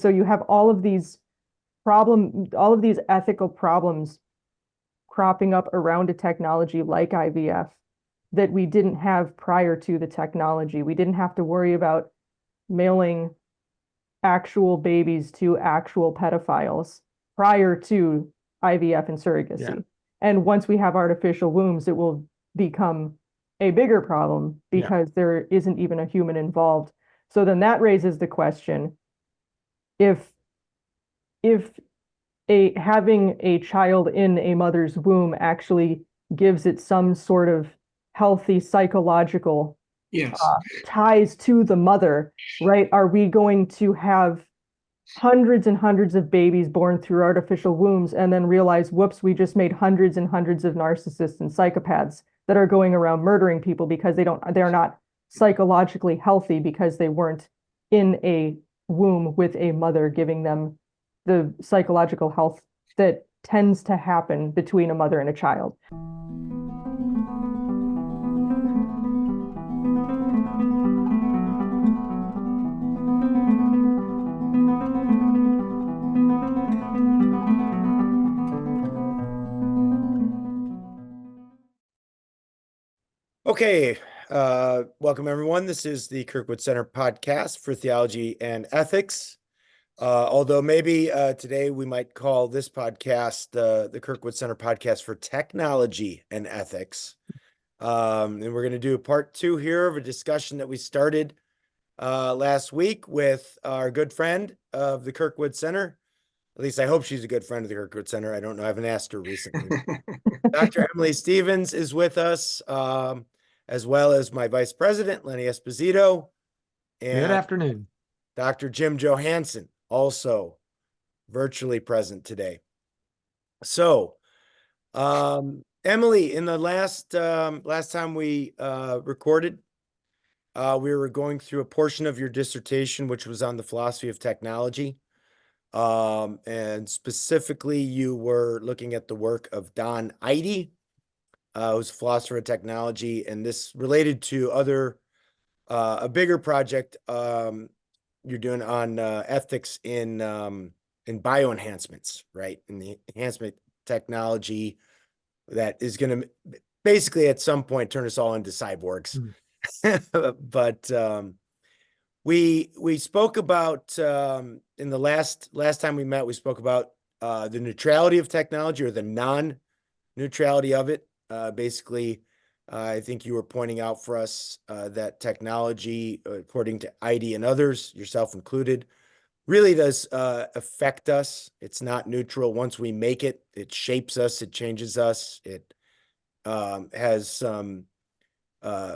so you have all of these ethical problems cropping up around a technology like IVF that we didn't have prior to the technology. We didn't have to worry about mailing actual babies to actual pedophiles prior to IVF and surrogacy. Yeah. And once we have artificial wombs, it will become a bigger problem because there isn't even a human involved. So then that raises the question, if having a child in a mother's womb actually gives it some sort of healthy psychological Yes. ties to the mother, right? Are we going to have hundreds and hundreds of babies born through artificial wombs and then realize, whoops, we just made hundreds and hundreds of narcissists and psychopaths that are going around murdering people because they're not psychologically healthy because they weren't in a womb with a mother giving them the psychological health that tends to happen between a mother and a child. Okay, welcome everyone. This is the Kirkwood Center podcast for theology and ethics. Although maybe today we might call this podcast the Kirkwood Center podcast for technology and ethics. And we're going to do part 2 here of a discussion that we started last week with our good friend of the Kirkwood Center. At least I hope she's a good friend of the Kirkwood Center. I don't know. I haven't asked her recently. Dr. Emily Stevens is with us, as well as my vice president, Lenny Esposito. And good afternoon. Dr. Jim Johansson, also virtually present today. So, Emily, in the last time we recorded, we were going through a portion of your dissertation, which was on the philosophy of technology. And specifically, you were looking at the work of Don Eide, who's a philosopher of technology, and this related to a bigger project you're doing on ethics in bioenhancements, right? In the enhancement technology that is going to basically at some point turn us all into cyborgs. But we spoke about in the last time we met, we spoke about the neutrality of technology, or the non-neutrality of it. Basically, I think you were pointing out for us that technology, according to Eide and others, yourself included, really does affect us. It's not neutral. Once we make it, it shapes us, it changes us, it has some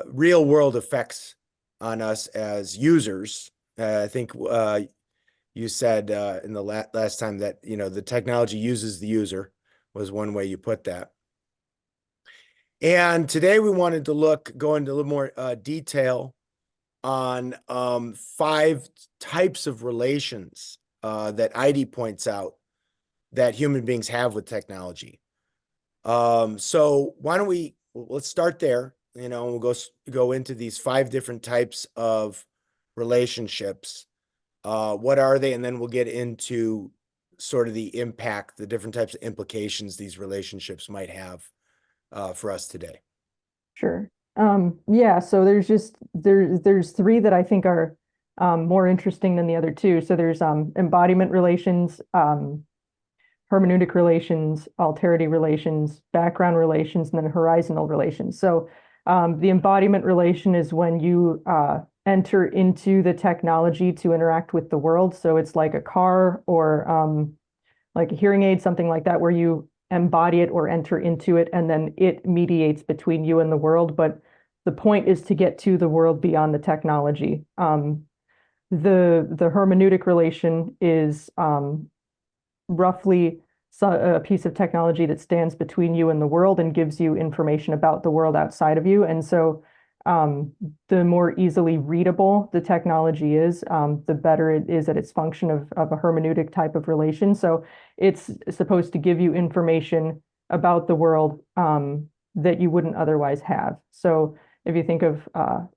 real world effects on us as users. I think you said in the last time that, you know, the technology uses the user, was one way you put that. And today we wanted to go into a little more detail on 5 types of relations that Eide points out that human beings have with technology. So why don't let's start there, you know, and we'll go into these 5 different types of relationships. What are they? And then we'll get into sort of the impact, the different types of implications these relationships might have for us today. Sure. Yeah, so there's 3 that I think are more interesting than the other 2. So there's embodiment relations, hermeneutic relations, alterity relations, background relations, and then horizonal relations. So the embodiment relation is when you enter into the technology to interact with the world. So it's like a car or like a hearing aid, something like that, where you embody it or enter into it, and then it mediates between you and the world. But the point is to get to the world beyond the technology. The hermeneutic relation is roughly a piece of technology that stands between you and the world and gives you information about the world outside of you. And so the more easily readable the technology is, the better it is at its function of a hermeneutic type of relation. So it's supposed to give you information about the world that you wouldn't otherwise have. So if you think of,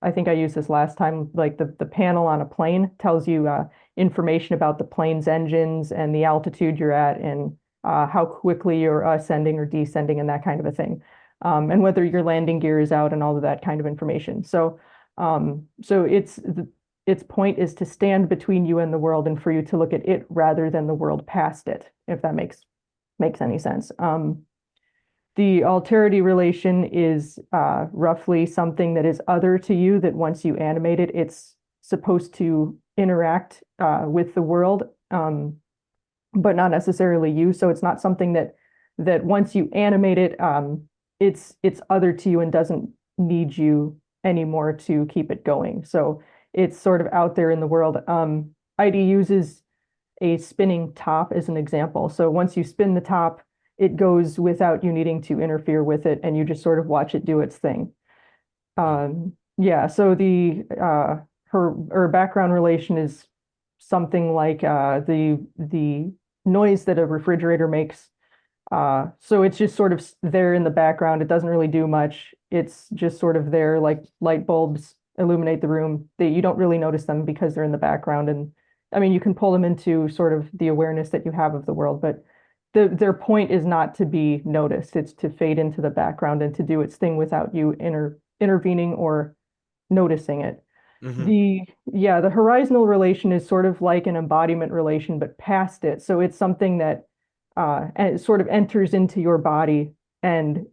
I think I used this last time, like the panel on a plane tells you information about the plane's engines and the altitude you're at and how quickly you're ascending or descending and that kind of a thing. And whether your landing gear is out and all of that kind of information. So its point is to stand between you and the world and for you to look at it rather than the world past it, if that makes any sense. The alterity relation is roughly something that is other to you, that once you animate it, it's supposed to interact with the world, but not necessarily you. So it's not something that once you animate it, it's other to you and doesn't need you anymore to keep it going. So it's sort of out there in the world. ID uses a spinning top as an example. So once you spin the top, it goes without you needing to interfere with it, and you just sort of watch it do its thing. Yeah, so her background relation is something like the noise that a refrigerator makes. So it's just sort of there in the background. It doesn't really do much. It's just sort of there, like light bulbs illuminate the room. You don't really notice them because they're in the background. And I mean, you can pull them into sort of the awareness that you have of the world, but their point is not to be noticed. It's to fade into the background and to do its thing without you intervening or noticing it. The horizonal relation is sort of like an embodiment relation, but past it. So it's something that and it sort of enters into your body and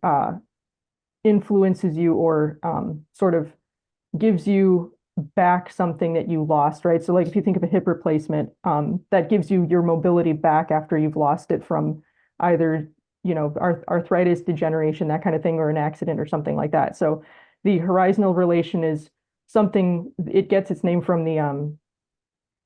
influences you or sort of gives you back something that you lost, right? So like if you think of a hip replacement, that gives you your mobility back after you've lost it from either, arthritis, degeneration, that kind of thing, or an accident or something like that. So the horizonal relation is something, it gets its name from the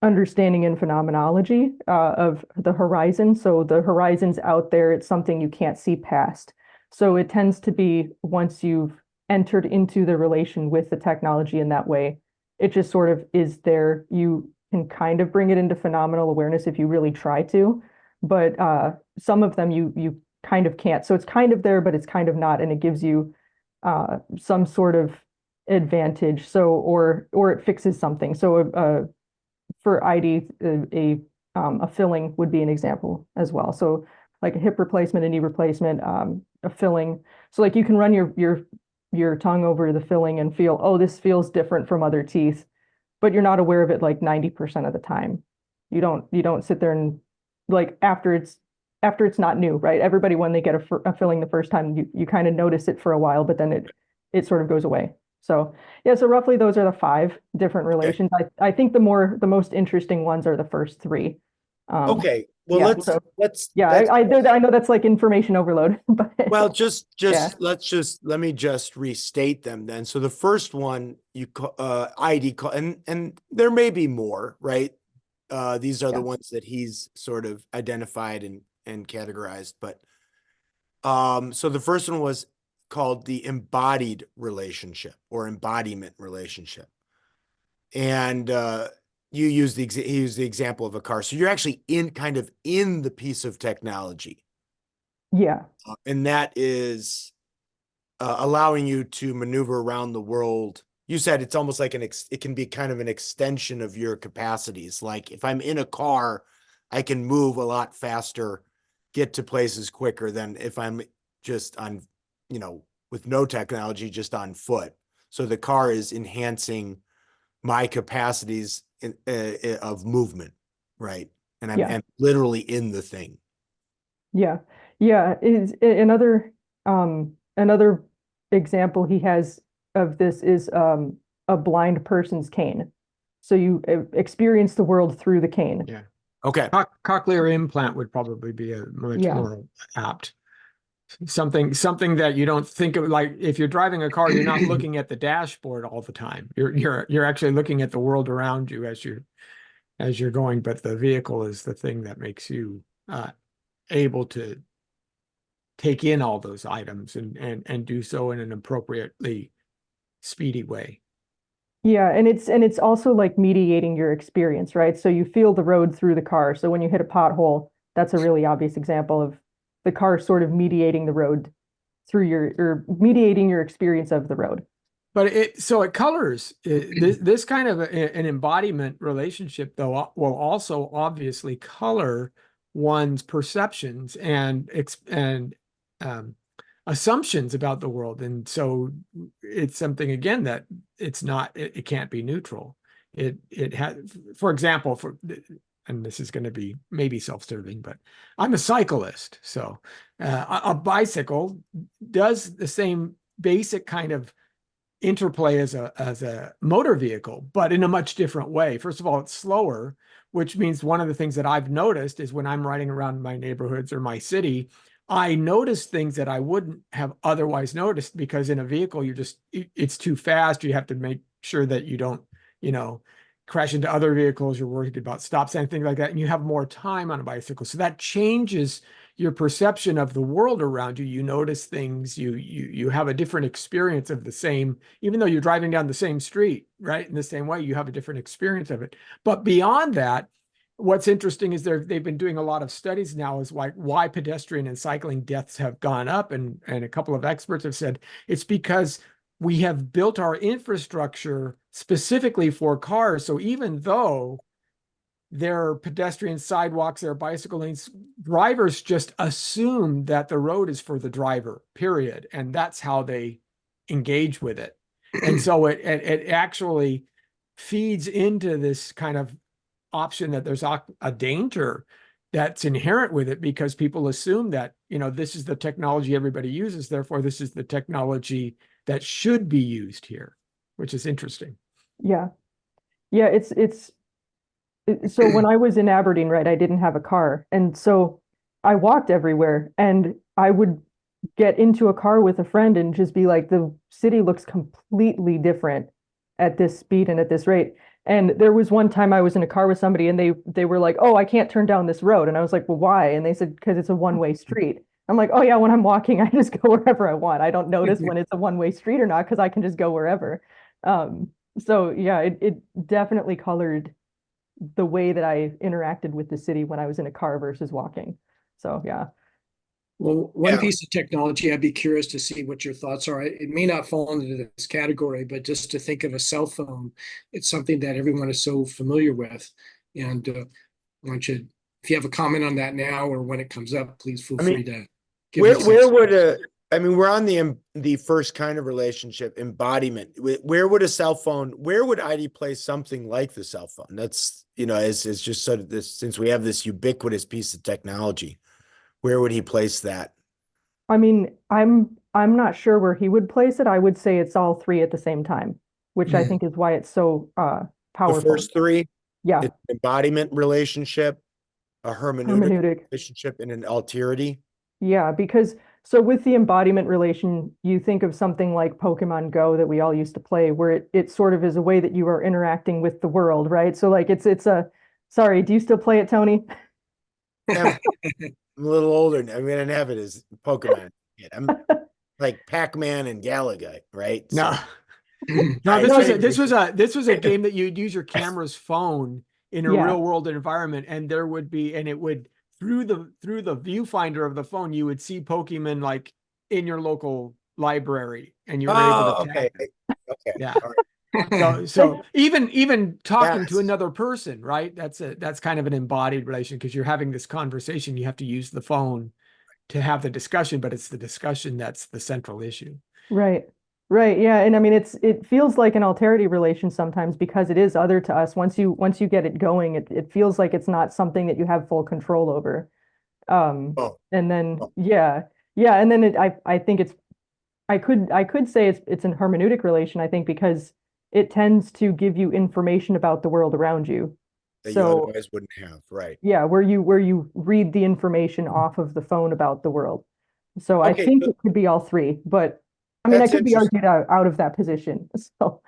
understanding in phenomenology of the horizon. So the horizon's out there, it's something you can't see past. So it tends to be once you've entered into the relation with the technology in that way, it just sort of is there. You can kind of bring it into phenomenal awareness if you really try to, but some of them you kind of can't. So it's kind of there, but it's kind of not, and it gives you some sort of advantage. So or it fixes something. So for ID, a filling would be an example as well. So like a hip replacement, a knee replacement, a filling. So like you can run your tongue over the filling and feel, oh, this feels different from other teeth, but you're not aware of it like 90% of the time. You don't sit there and like after it's not new, right? Everybody, when they get a filling the first time, you kind of notice it for a while, but then it sort of goes away. So yeah, so roughly those are the 5 different relations. I think the most interesting ones are the first 3. Okay. Well, Yeah, let's I know that's like information overload, but well, yeah, let me just restate them then. So the first one you call ID call, and there may be more, right? These are the yeah, ones that he's sort of identified and categorized. But so the first one was called the embodied relationship or embodiment relationship. And he used the example of a car. So you're actually in the piece of technology. yeah, And that is allowing you to maneuver around the world. You said it's almost like it can be kind of an extension of your capacities. Like if I'm in a car, I can move a lot faster, get to places quicker than if I'm just on, with no technology, just on foot. So the car is enhancing my capacities of movement, right? And yeah, I'm literally in the thing. yeah, yeah. Is another example he has of this is a blind person's cane. So you experience the world through the cane. Yeah. Okay. Cochlear implant would probably be a much Yeah, more apt. Something that you don't think of, like if you're driving a car, you're not looking at the dashboard all the time. You're actually looking at the world around you as you're going, but the vehicle is the thing that makes you able to take in all those items and do so in an appropriately speedy way. yeah, and it's also like mediating your experience, right? So you feel the road through the car. So when you hit a pothole, that's a really obvious example of the car sort of mediating the road through or mediating your experience of the road. But it colors this kind of an embodiment relationship, though, will also obviously color one's perceptions and um, assumptions about the world. And so it's something, again, that it can't be neutral. It has, for example, and this is going to be maybe self-serving, but I'm a cyclist, so a bicycle does the same basic kind of interplay as a motor vehicle, but in a much different way. First of all, it's slower, which means one of the things that I've noticed is when I'm riding around my neighborhoods or my city, I notice things that I wouldn't have otherwise noticed, because in a vehicle, it's too fast. You have to make sure that you don't, crash into other vehicles. You're worried about stop signs, things like that. And you have more time on a bicycle. So that changes your perception of the world around you. You notice things, you have a different experience of the same, even though you're driving down the same street, right? In the same way, you have a different experience of it. But beyond that, what's interesting is they've been doing a lot of studies now, is like why pedestrian and cycling deaths have gone up. And a couple of experts have said it's because we have built our infrastructure specifically for cars. So even though there are pedestrian sidewalks, there are bicycle lanes, drivers just assume that the road is for the driver, period. And that's how they engage with it. And so it actually feeds into this kind of option that there's a danger that's inherent with it, because people assume that, this is the technology everybody uses, therefore this is the technology that should be used here, which is interesting. Yeah. Yeah, so when I was in Aberdeen, right, I didn't have a car. And so I walked everywhere, and I would get into a car with a friend and just be like, the city looks completely different at this speed and at this rate. And there was one time I was in a car with somebody, and they were like, "Oh, I can't turn down this road." And I was like, "Well, why?" And they said, "Because it's a one-way street." I'm like, "Oh yeah, when I'm walking, I just go wherever I want. I don't notice when it's a one-way street or not, because I can just go wherever." So yeah, it definitely colored the way that I interacted with the city when I was in a car versus walking. So yeah. Well, one Yeah. piece of technology, I'd be curious to see what your thoughts are. It may not fall into this category, but just to think of a cell phone, it's something that everyone is so familiar with. And I want you, if you have a comment on that now or when it comes up, please feel free to give where me some where would suggestions. we're on the first kind of relationship, embodiment. Where would a cell phone, where would ID place something like the cell phone? That's, as just sort of this, since we have this ubiquitous piece of technology, where would he place that? I mean, I'm not sure where he would place it. I would say it's all three at the same time, which I think is why it's so The powerful. first three, Yeah, it's an embodiment relationship, a hermeneutic hermeneutic. relationship, and an alterity. Yeah, because so with the embodiment relation, you think of something like Pokemon Go that we all used to play, where it sort of is a way that you are interacting with the world, right? So like it's a sorry, do you still play it, Tony? I'm a little older now. I mean, I didn't have it as Pokemon. I'm like Pac-Man and Galaga, right? No, So, no, right. this was a game that you'd use your camera's phone in a Yeah. real world environment, and it would, through the viewfinder of the phone, you would see Pokemon like in your local library, and you were able to Oh, okay. tag them. Okay. Yeah. All right. So even talking to Yes. another person, right? That's kind of an embodied relation, because you're having this conversation. You have to use the phone to have the discussion, but it's the discussion that's the central issue. Right. Right. Yeah. And I mean it feels like an alterity relation sometimes because it is other to us. Once you get it going, it feels like it's not something that you have full control over. Oh, And then oh, yeah. Yeah. And then I think I could say it's an hermeneutic relation, I think, because it tends to give you information about the world around you. that you So otherwise wouldn't have. Right. yeah, where you read the information off of the phone about the world. So I Okay. think So it could be all three, but I mean, I that's could be interesting. argued out of that position. So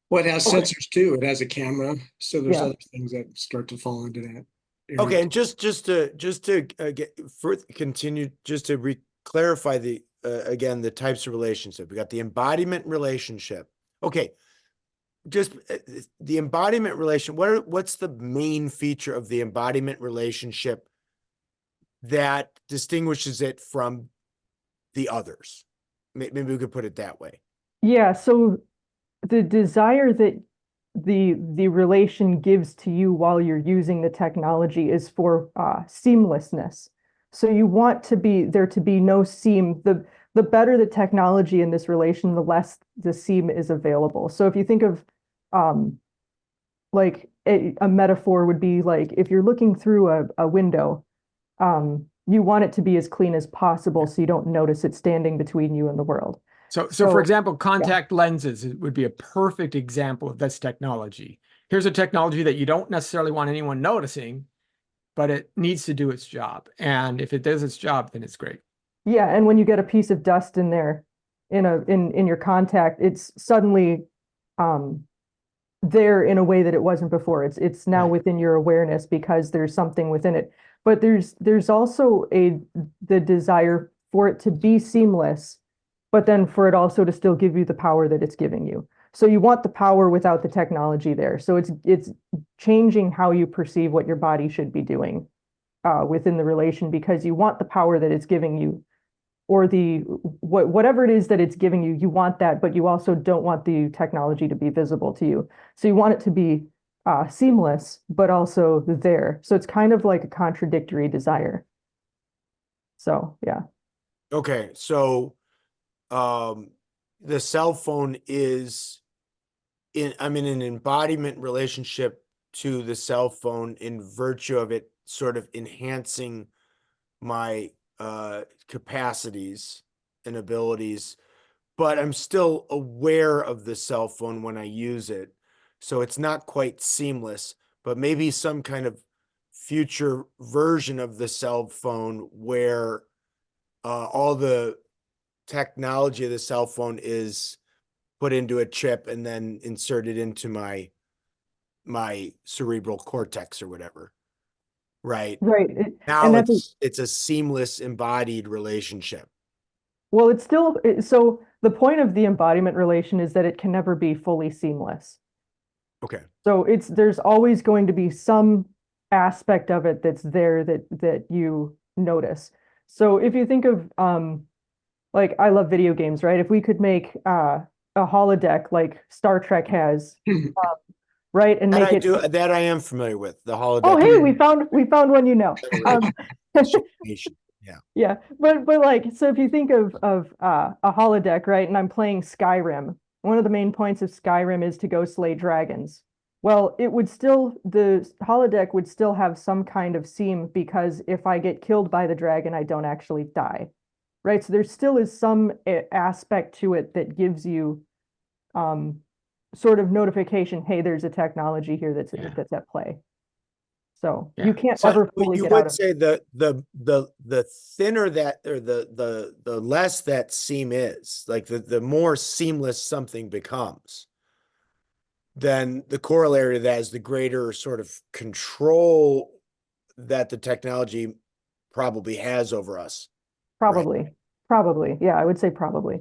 Well, it has Okay. sensors too. It has a camera. So there's yeah, other things that start to fall into that area. Okay. And just to get further continue, just to clarify again, the types of relationship. We got the embodiment relationship. Okay. Just the embodiment relation. What's the main feature of the embodiment relationship that distinguishes it from the others? Maybe we could put it that way. yeah. So the desire that the relation gives to you while you're using the technology is for seamlessness. So you want there to be no seam. The better the technology in this relation, the less the seam is available. So if you think of like a metaphor would be like if you're looking through a window, you want it to be as clean as possible so you don't notice it standing between you and the world. So for So example, contact lenses would be a perfect example of this technology. Here's a technology that you don't necessarily want anyone noticing, but it needs to do its job. And if it does its job, then it's great. yeah, and when you get a piece of dust in there in your contact, it's suddenly um there in a way that it wasn't before. It's now Right. within your awareness because there's something within it. But there's also the desire for it to be seamless, but then for it also to still give you the power that it's giving you. So you want the power without the technology there. So it's changing how you perceive what your body should be doing within the relation because you want the power that it's giving you or whatever it is that it's giving you, you want that, but you also don't want the technology to be visible to you. So you want it to be seamless, but also there. So it's kind of like a contradictory desire. So yeah. Okay, so the cell phone is I'm in an embodiment relationship to the cell phone in virtue of it sort of enhancing my capacities and abilities, but I'm still aware of the cell phone when I use it. So it's not quite seamless, but maybe some kind of future version of the cell phone where all the technology of the cell phone is put into a chip and then inserted into my cerebral cortex or whatever. Right. Right. Now And that's it's a seamless embodied relationship. well, it's still so the point of the embodiment relation is that it can never be fully seamless. Okay. So there's always going to be some aspect of it that's there that you notice. So if you think of like I love video games, right? If we could make a holodeck like Star Trek has, right, and That make I it do that I am familiar with the oh holodeck hey, we found one you know. Um, generation. Yeah. yeah, but like so if you think of a holodeck, right, and I'm playing Skyrim, one of the main points of Skyrim is to go slay dragons. Well, the holodeck would still have some kind of seam because if I get killed by the dragon, I don't actually die. Right? So there still is some aspect to it that gives you um, sort of notification, hey, there's a technology here that's at play. So you Yeah. can't So ever fully you get out would of say the thinner that or the less that seam is, like the more seamless something becomes, then the corollary to that is the greater sort of control that the technology probably has over us. Right. probably. Yeah, I would say probably.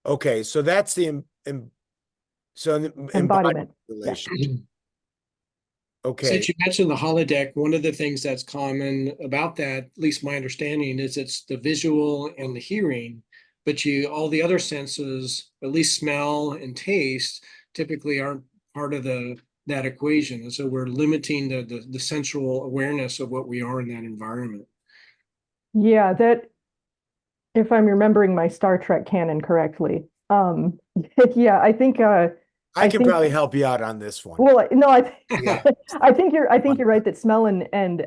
Okay, so that's the embodied Embodiment. Yeah. relation. Okay. Since you mentioned the holodeck, one of the things that's common about that, at least my understanding, is it's the visual and the hearing, but all the other senses, at least smell and taste, typically aren't part of that equation. And so we're limiting the sensual awareness of what we are in that environment. Yeah, that if I'm remembering my Star Trek canon correctly. Yeah, I I can think probably help you out on this one. well, no, Yeah. I think you're right that smell and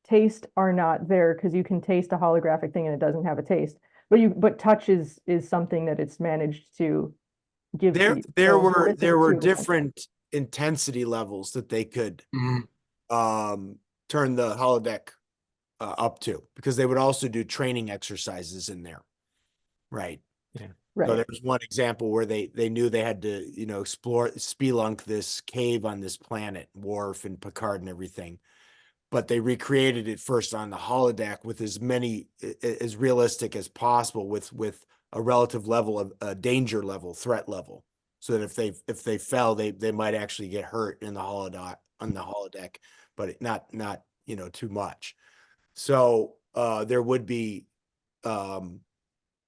taste are not there because you can taste a holographic thing and it doesn't have a taste. But touch is something that it's managed to give to There you. there So were noticing there were too. different intensity levels that they could Mhm. turn the holodeck up to because they would also do training exercises in there. Right. Yeah. So Right. there's one example where they knew they had to, explore spelunk this cave on this planet, Worf and Picard and everything. But they recreated it first on the holodeck with as realistic as possible with a relative level of danger level, threat level. So that if they fell, they might actually get hurt in the holodeck, but not too much. So there would be on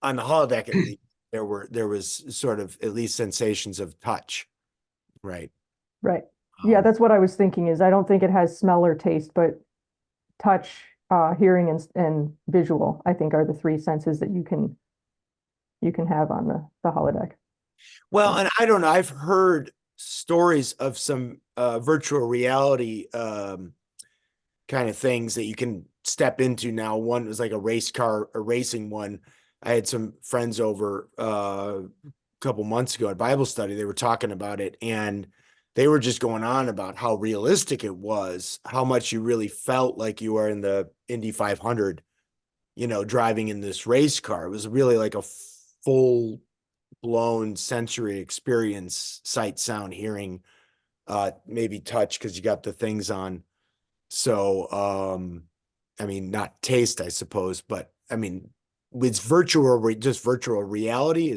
the holodeck at least there was sort of at least sensations of touch, right? Right. Yeah, that's what I was thinking is I don't think it has smell or taste, but touch, hearing and visual, I think are the three senses that you can have on the holodeck. Well, and I don't know. I've heard stories of some virtual reality kind of things that you can step into now. One was like a racing one. I had some friends over a couple months ago at Bible study. They were talking about it, and they were just going on about how realistic it was, how much you really felt like you were in the Indy 500, driving in this race car. It was really like a full blown sensory experience, sight, sound, hearing, maybe touch, because you got the things on. So, I mean, not taste, I suppose, but I mean, with just virtual reality,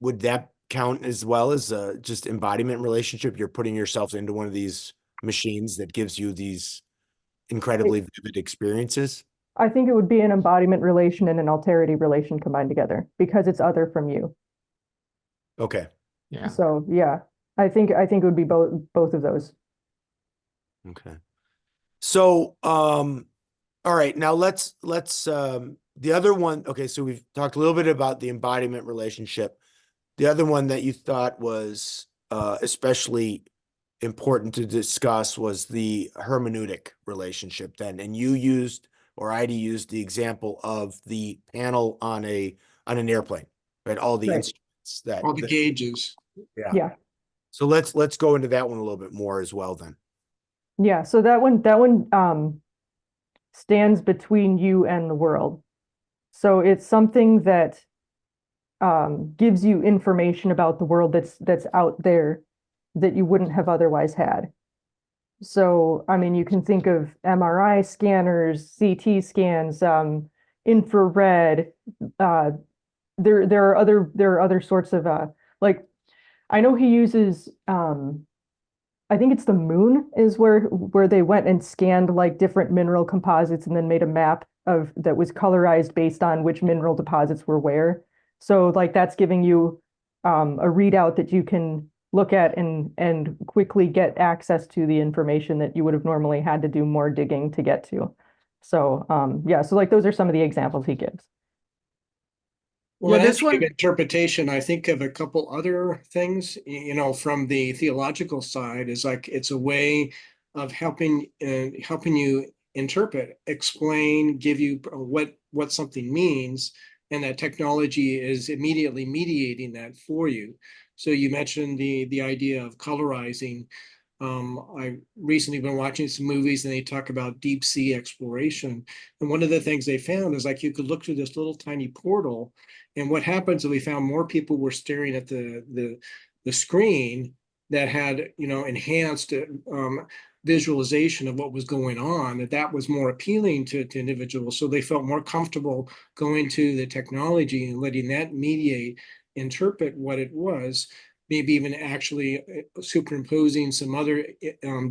would that count as well as just embodiment relationship? You're putting yourself into one of these machines that gives you these incredibly vivid experiences. I think it would be an embodiment relation and an alterity relation combined together because it's other from you. Okay. Yeah. So yeah, I think it would be both of those. Okay. So, all right, now let's the other one. Okay, so we've talked a little bit about the embodiment relationship. The other one that you thought was especially important to discuss was the hermeneutic relationship then. And you used, or Heidi used, the example of the panel on an airplane, right? All the Right. instruments that, All the gauges. yeah. Yeah. So let's go into that one a little bit more as well then. Yeah. So that one stands between you and the world. So it's something that gives you information about the world that's out there that you wouldn't have otherwise had. So, I mean, you can think of MRI scanners, CT scans, infrared. Uh, there are other sorts of like I know he uses I think it's the moon is where they went and scanned like different mineral composites and then made a map of that was colorized based on which mineral deposits were where. So like that's giving you a readout that you can look at and quickly get access to the information that you would have normally had to do more digging to get to. So yeah, so like those are some of the examples he gives. Well, Yeah, as this you give one, interpretation, I think of a couple other things, from the theological side is like it's a way of helping you interpret, explain, give you what something means, and that technology is immediately mediating that for you. So you mentioned the idea of colorizing. I recently been watching some movies and they talk about deep sea exploration. And one of the things they found is like you could look through this little tiny portal. And what happens is we found more people were staring at the screen that had, enhanced visualization of what was going on, that was more appealing to individuals. So they felt more comfortable going to the technology and letting that mediate, interpret what it was, maybe even actually superimposing some other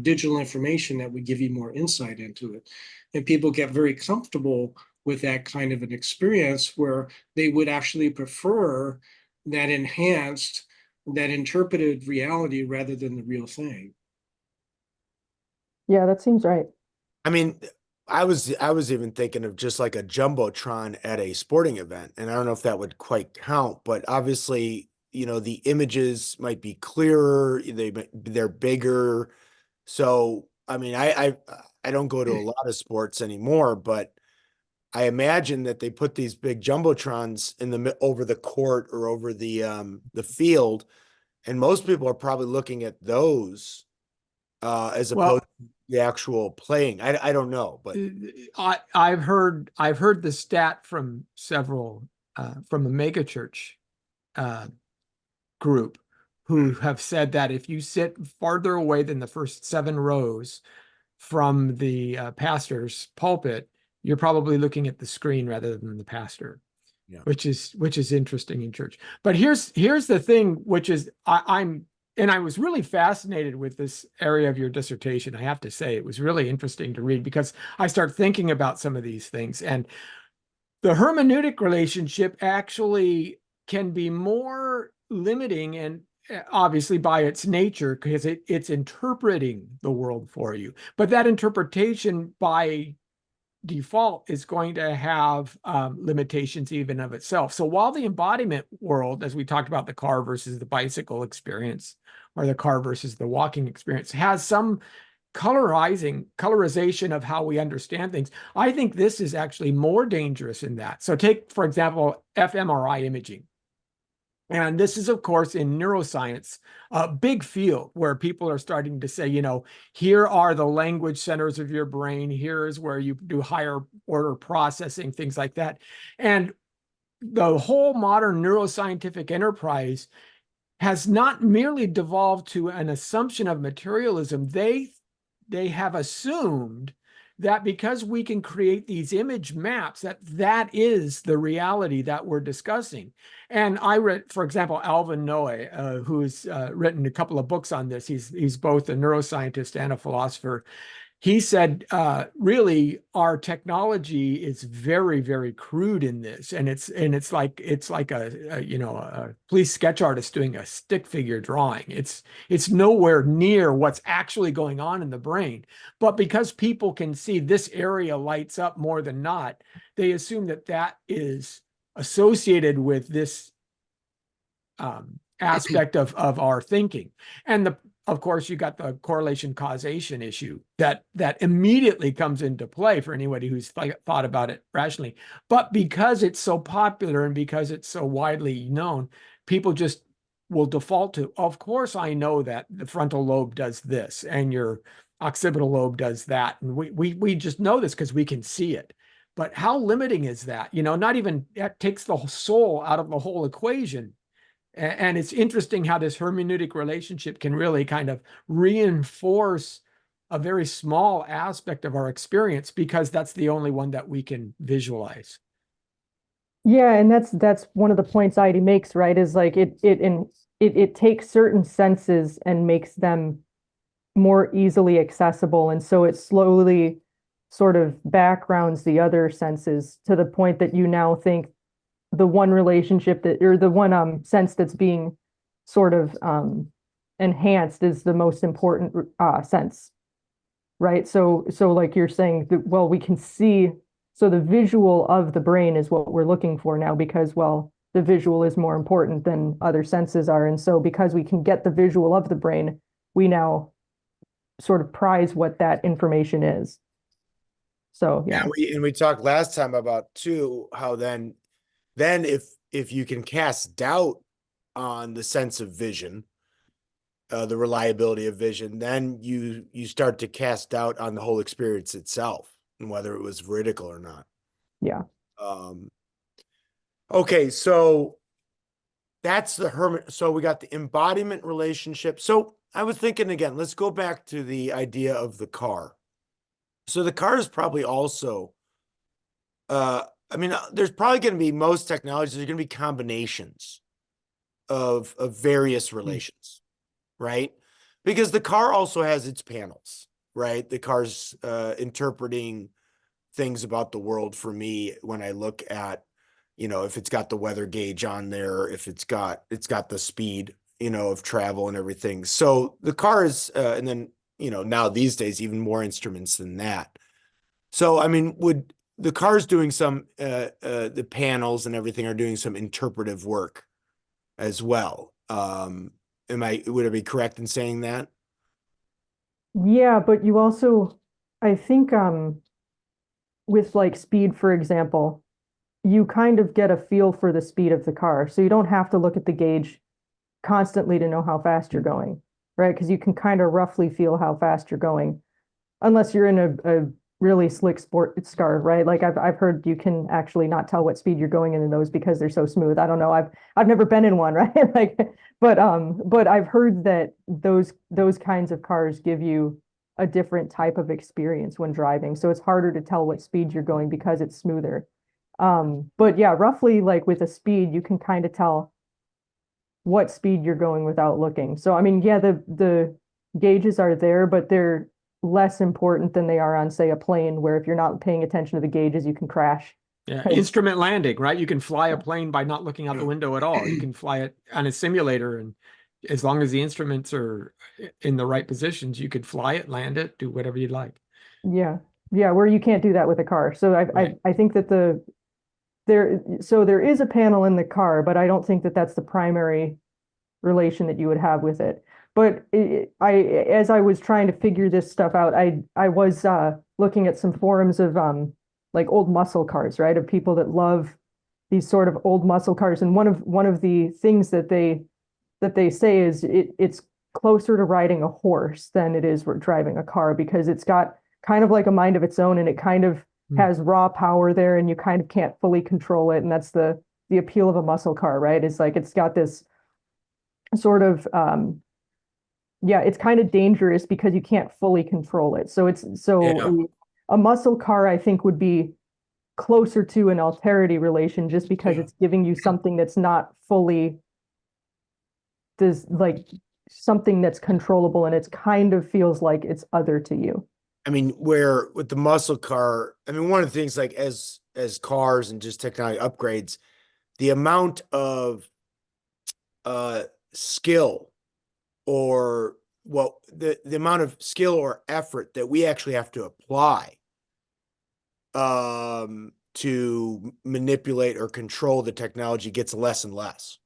digital information that would give you more insight into it. And people get very comfortable with that kind of an experience where they would actually prefer that enhanced, that interpreted reality rather than the real thing. Yeah, that seems right. I mean, I was even thinking of just like a jumbotron at a sporting event, and I don't know if that would quite count, but obviously, the images might be clearer, they're bigger. So, I mean, I don't go to a lot of sports anymore, but I imagine that they put these big jumbotrons over the court or over the field, and most people are probably looking at those as opposed well, to the actual playing. I don't know, but I've heard the stat from several from a megachurch group who have said that if you sit farther away than the first 7 rows from the pastor's pulpit, you're probably looking at the screen rather than the pastor, yeah. which is interesting in church. But here's the thing, which is I was really fascinated with this area of your dissertation. I have to say, it was really interesting to read because I start thinking about some of these things. And the hermeneutic relationship actually can be more limiting, and obviously by its nature, because it's interpreting the world for you. But that interpretation by default is going to have limitations even of itself. So while the embodiment world, as we talked about the car versus the bicycle experience, or the car versus the walking experience, has some colorization of how we understand things, I think this is actually more dangerous in that. So take, for example, fMRI imaging. And this is, of course, in neuroscience, a big field where people are starting to say, here are the language centers of your brain. Here is where you do higher order processing, things like that. And the whole modern neuroscientific enterprise has not merely devolved to an assumption of materialism. They have assumed that because we can create these image maps, that is the reality that we're discussing. And I read, for example, Alvin Noe, who's written a couple of books on this. He's both a neuroscientist and a philosopher. He said, really, our technology is very, very crude in this, and it's like a police sketch artist doing a stick figure drawing. It's nowhere near what's actually going on in the brain. But because people can see this area lights up more than not, they assume that is associated with this aspect of our thinking. And of course, you got the correlation causation issue that immediately comes into play for anybody who's thought about it rationally. But because it's so popular and because it's so widely known, people just will default to, of course, I know that the frontal lobe does this and your occipital lobe does that. And we just know this because we can see it. But how limiting is that? Not even that takes the soul out of the whole equation. And it's interesting how this hermeneutic relationship can really kind of reinforce a very small aspect of our experience because that's the only one that we can visualize. Yeah, and that's one of the points Heidi makes, right? Is like it takes certain senses and makes them more easily accessible, and so it slowly sort of backgrounds the other senses to the point that you now think the one relationship that, or the one sense that's being sort of enhanced is the most important sense, right? So like you're saying, well, we can see, so the visual of the brain is what we're looking for now because, well, the visual is more important than other senses are. And so because we can get the visual of the brain, we now sort of prize what that information is. So, yeah. We talked last time about too, how then if you can cast doubt on the sense of vision, the reliability of vision, then you start to cast doubt on the whole experience itself and whether it was veridical or not. Yeah. Okay, so that's so we got the embodiment relationship. So I was thinking again, let's go back to the idea of the car. So the car is probably also there's probably going to be, most technologies, there's going to be combinations of various relations, right? Because the car also has its panels, right? The car's interpreting things about the world for me when I look at, if it's got the weather gauge on there, if it's got the speed, of travel and everything. So the car is, and then, now these days, even more instruments than that. So, would the car's doing some, the panels and everything are doing some interpretive work as well. Would I be correct in saying that? Yeah, but you also, I think, with like speed, for example, you kind of get a feel for the speed of the car. So you don't have to look at the gauge constantly to know how fast you're going, right? Because you can kind of roughly feel how fast you're going, unless you're in a really slick sports car, right? Like I've heard you can actually not tell what speed you're going in those because they're so smooth. I don't know. I've never been in one, right? Like, but I've heard that those kinds of cars give you a different type of experience when driving. So it's harder to tell what speed you're going because it's smoother. But yeah, roughly like with a speed, you can kind of tell what speed you're going without looking. So yeah, the gauges are there, but they're less important than they are on, say, a plane, where if you're not paying attention to the gauges, you can crash Yeah, Right. instrument landing, right? You can fly a Yeah. plane by not looking out the window at all. You can fly it on a simulator, and as long as the instruments are in the right positions, you could fly it, land it, do whatever you'd like. Yeah. Yeah, where you can't do that with a car. So Right. I think that there is a panel in the car, but I don't think that that's the primary relation that you would have with it. But as I was trying to figure this stuff out, I was looking at some forums of like old muscle cars, right? Of people that love these sort of old muscle cars. And one of the things that they say is it's closer to riding a horse than it is driving a car, because it's got kind of like a mind of its own, and it kind of Hmm. has raw power there, and you kind of can't fully control it. And that's the appeal of a muscle car, right? It's like it's got this sort of yeah, it's kind of dangerous because you can't fully control it. Yeah. A muscle car, I think, would be closer to an alterity relation, just because Yeah. it's giving you something that's not fully this like something that's controllable, and it's kind of feels like it's other to you. I mean, where with the muscle car, I mean, one of the things like as cars and just technology upgrades, the amount of skill or well, the amount of skill or effort that we actually have to apply to manipulate or control the technology gets less and less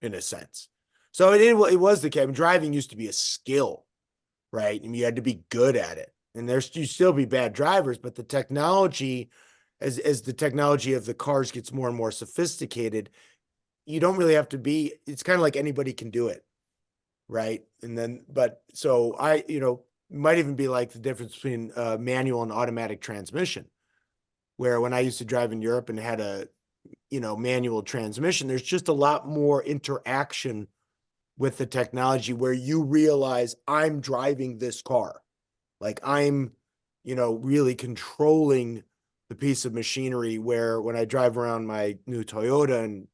in a sense. So it was the case. I mean, driving used to be a skill, right? And you had to be good at it. And there's you still be bad drivers, but the technology, as the technology of the cars gets more and more sophisticated, you don't really have to be. It's kind of like anybody can do it, right? And then, but so might even be like the difference between manual and automatic transmission, where when I used to drive in Europe and had a manual transmission, there's just a lot more interaction with the technology where you realize I'm driving this car. Like I'm, really controlling the piece of machinery, where when I drive around my new Toyota and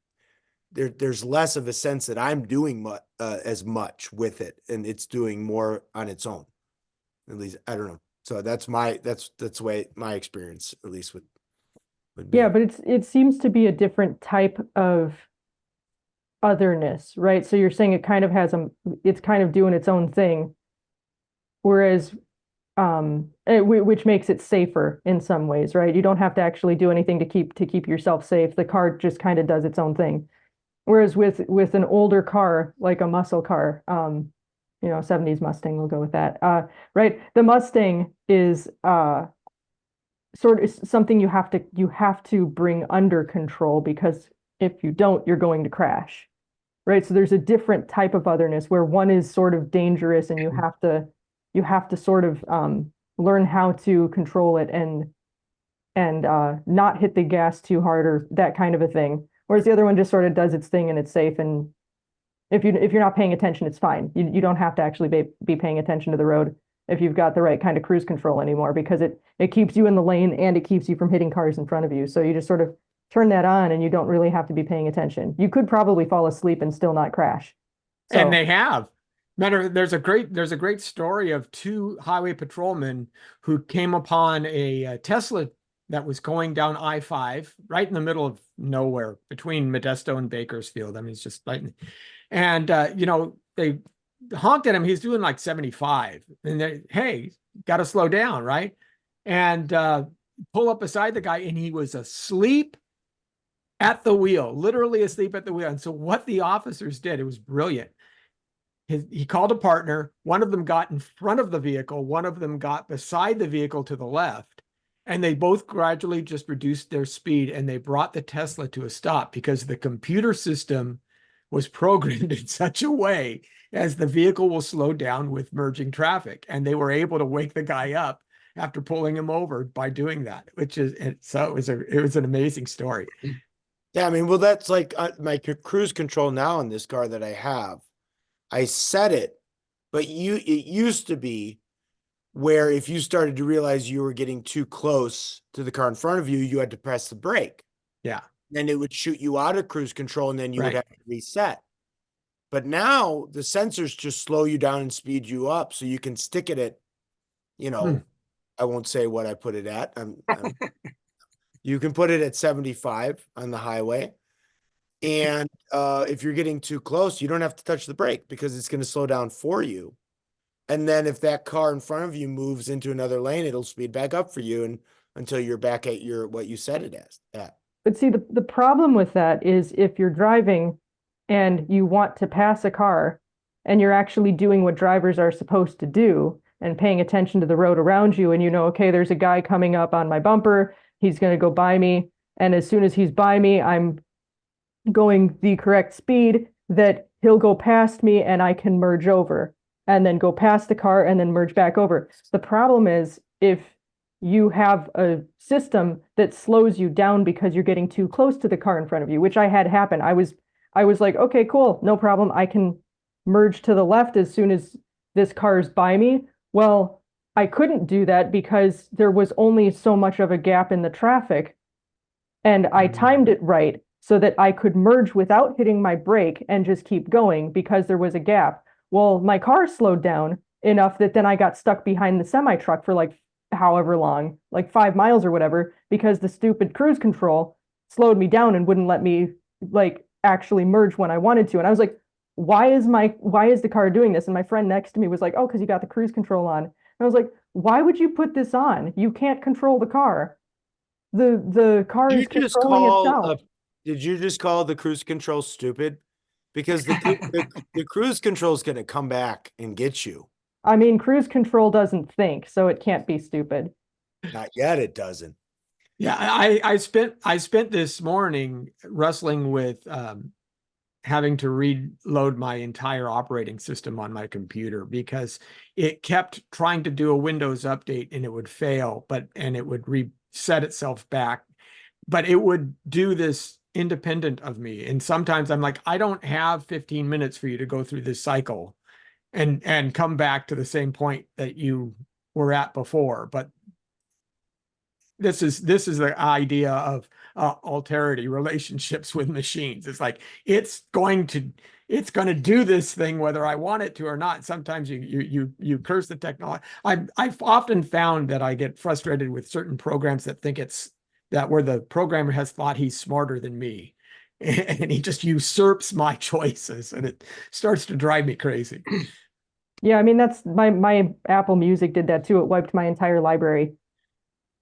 there's less of a sense that I'm doing as much with it, and it's doing more on its own. At least I don't know. So that's the way my experience at least would Yeah, be. but it seems to be a different type of otherness, right? So you're saying it's kind of doing its own thing, whereas which makes it safer in some ways, right? You don't have to actually do anything to keep yourself safe. The car just kind of does its own thing. Whereas with an older car, like a muscle car, 70s Mustang, we'll go with that. Right? The Mustang is sort of something you have to bring under control, because if you don't, you're going to crash. Right? So there's a different type of otherness where one is sort of dangerous, and you have to sort of learn how to control it and not hit the gas too hard, or that kind of a thing. Whereas the other one just sort of does its thing and it's safe. And if you're not paying attention, it's fine. You don't have to actually be paying attention to the road if you've got the right kind of cruise control anymore, because it keeps you in the lane and it keeps you from hitting cars in front of you. So you just sort of turn that on and you don't really have to be paying attention. You could probably fall asleep and still not crash. And So they have. There's a great story of two highway patrolmen who came upon a Tesla that was going down I-5 right in the middle of nowhere between Modesto and Bakersfield. I mean, it's just like, and they honked at him. He's doing like 75, and they, hey, got to slow down, right? And pull up beside the guy, and he was asleep at the wheel, literally asleep at the wheel. And so what the officers did, it was brilliant. He called a partner. One of them got in front of the vehicle. One of them got beside the vehicle to the left. And they both gradually just reduced their speed, and they brought the Tesla to a stop because the computer system was programmed in such a way as the vehicle will slow down with merging traffic. And they were able to wake the guy up after pulling him over by doing that, so it was an amazing story. Yeah, I mean, well, that's like my cruise control now in this car that I have. I set it, but it used to be where if you started to realize you were getting too close to the car in front of you, you had to press the brake. Yeah. Then it would shoot you out of cruise control, and then you would Right. have to reset. But now the sensors just slow you down and speed you up, so you can stick it at, Hmm. I won't say what I put it at. You can put it at 75 on the highway. And if you're getting too close, you don't have to touch the brake because it's going to slow down for you. And then if that car in front of you moves into another lane, it'll speed back up for you and until you're back at your what you set it as at. But see, the problem with that is if you're driving and you want to pass a car and you're actually doing what drivers are supposed to do and paying attention to the road around you, and you know, okay, there's a guy coming up on my bumper, he's going to go by me. And as soon as he's by me, I'm going the correct speed that he'll go past me and I can merge over and then go past the car and then merge back over. The problem is if you have a system that slows you down because you're getting too close to the car in front of you, which I had happen. I was like, okay, cool, no problem. I can merge to the left as soon as this car is by me. Well, I couldn't do that because there was only so much of a gap in the traffic, and I timed it right so that I could merge without hitting my brake and just keep going because there was a gap. Well, my car slowed down enough that then I got stuck behind the semi truck for like however long, like 5 miles or whatever, because the stupid cruise control slowed me down and wouldn't let me like actually merge when I wanted to. And I was like, why is the car doing this? And my friend next to me was like, oh, because you got the cruise control on. And I was like, why would you put this on? You can't control the car. The car is controlling itself. Did you just call the cruise control stupid? Because the cruise control is going to come back and get you. I mean, cruise control doesn't think, so it can't be stupid. Not yet, it doesn't. Yeah, I spent this morning wrestling with having to reload my entire operating system on my computer because it kept trying to do a Windows update and it would fail, and it would reset itself back. But it would do this independent of me. And sometimes I'm like, I don't have 15 minutes for you to go through this cycle and come back to the same point that you were at before. But this is the idea of alterity, relationships with machines. It's like it's going to do this thing whether I want it to or not. Sometimes you curse the technology. I've often found that I get frustrated with certain programs that think it's that where the programmer has thought he's smarter than me, and he just usurps my choices, and it starts to drive me crazy. Yeah, I mean that's my Apple Music did that too. It wiped my entire library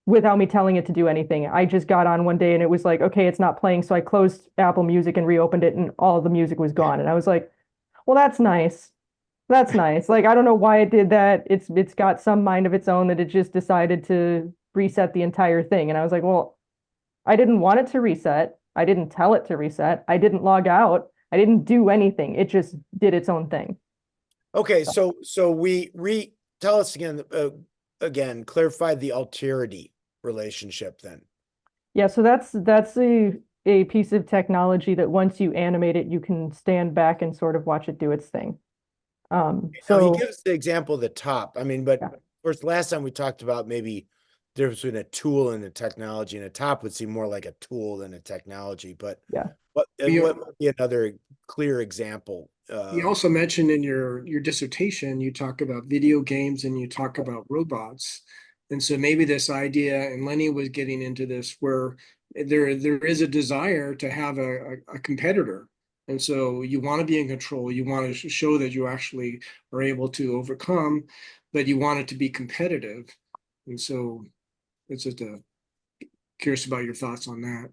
without me telling it to do anything. I just got on one day and it was like, okay, it's not playing. So I closed Apple Music and reopened it and all the music was gone. And I was like, well, that's nice. That's nice. Like, I don't know why it did that. It's got some mind of its own that it just decided to reset the entire thing. And I was like, well, I didn't want it to reset. I didn't tell it to reset. I didn't log out. I didn't do anything. It just did its own thing. Okay, so we tell us again, clarify the alterity relationship then. Yeah, so that's a piece of technology that once you animate it, you can stand back and sort of watch it do its thing. So he gives the example of the top. I mean, but of course, last time we talked about maybe difference between a tool and a technology, and a top would seem more like a tool than a technology. But yeah, what would be another clear example? You also mentioned in your dissertation, you talk about video games and you talk about robots. And so maybe this idea, and Lenny was getting into this, where there is a desire to have a competitor. And so you want to be in control. You want to show that you actually are able to overcome, but you want it to be competitive. And so it's just curious about your thoughts on that.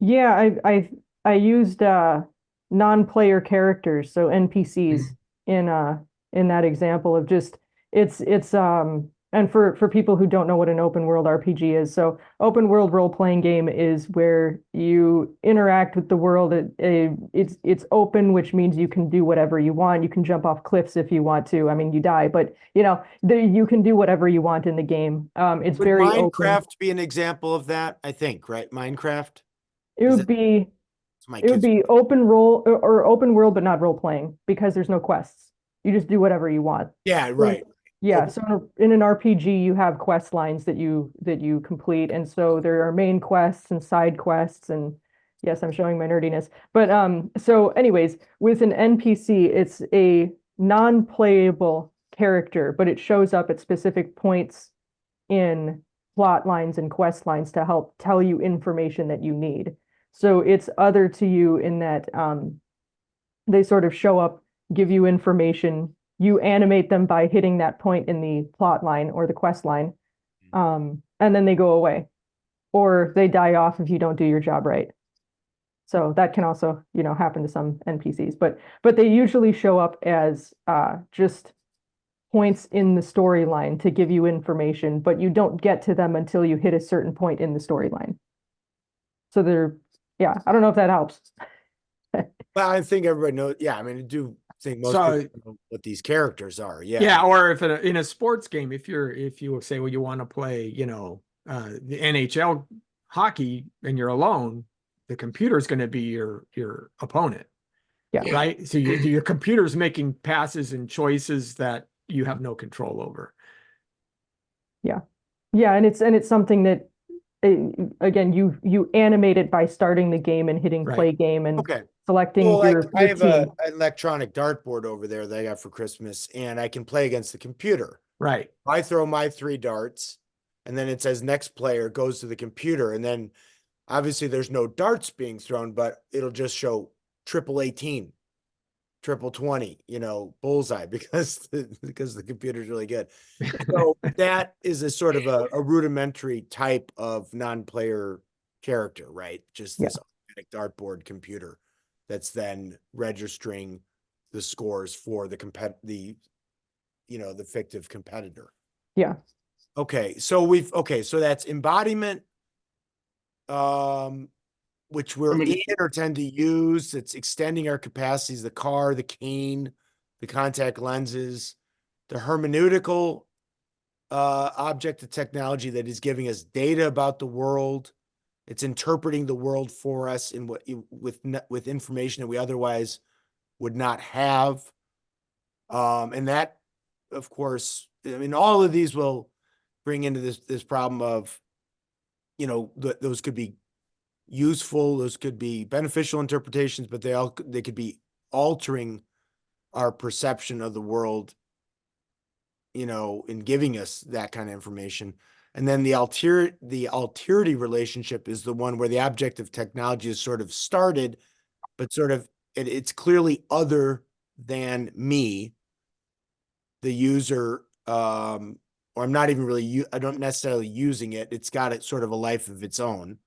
yeah. I used non-player characters, so NPCs in that example of just it's and for people who don't know what an open world RPG is, so open world role-playing game is where you interact with the world. It's open, which means you can do whatever you want. You can jump off cliffs if you want to. I mean, you die, but you know, you can do whatever you want in the game. It's Would very Minecraft open. be an example of that? I think, right? Minecraft. It would be open role or open world, but not role playing because there's no quests. You just do whatever you want. Yeah, right. Yeah, so in an RPG, you have quest lines that you complete, and so there are main quests and side quests, and yes, I'm showing my nerdiness. But so anyways, with an NPC, it's a non-playable character, but it shows up at specific points in plot lines and quest lines to help tell you information that you need. So it's other to you in that they sort of show up, give you information, you animate them by hitting that point in the plot line or the quest line, and then they go away, or they die off if you don't do your job right. So that can also, happen to some NPCs, but they usually show up as just points in the storyline to give you information, but you don't get to them until you hit a certain point in the storyline. So yeah, I don't know if that helps. Well, I think everybody knows. Yeah, I mean, I do think most people know what these characters are. Yeah. Yeah, or if in a sports game, if you say, well, you want to play, the NHL hockey and you're alone, the computer is going to be your opponent. Yeah. Right. So your computer's making passes and choices that you have no control over. Yeah. Yeah, and it's something that again, you animate it by starting the game and hitting play game and selecting your I have team. an electronic dartboard over there that I got for Christmas, and I can play against the computer. Right. I throw my 3 darts, and then it says next player goes to the computer, and then obviously there's no darts being thrown, but it'll just show triple 18, triple 20, bullseye because the computer's really good. So that is a sort of a rudimentary type of non-player character, right? Just this automatic dartboard computer that's then registering the scores for the fictive competitor. Yeah. Okay. So so that's embodiment, which we're in or tend to use. It's extending our capacities, the car, the cane, the contact lenses, the hermeneutical object of technology that is giving us data about the world. It's interpreting the world for us in with information that we otherwise would not have. And that, of course, I mean, all of these will bring into this problem of, those could be useful, those could be beneficial interpretations, but they could be altering our perception of the world, in giving us that kind of information. And then the alterity relationship is the one where the object of technology is sort of started, but sort of it's clearly other than me, the user, or I'm not even really, I don't necessarily using it. It's got it sort of a life of its own,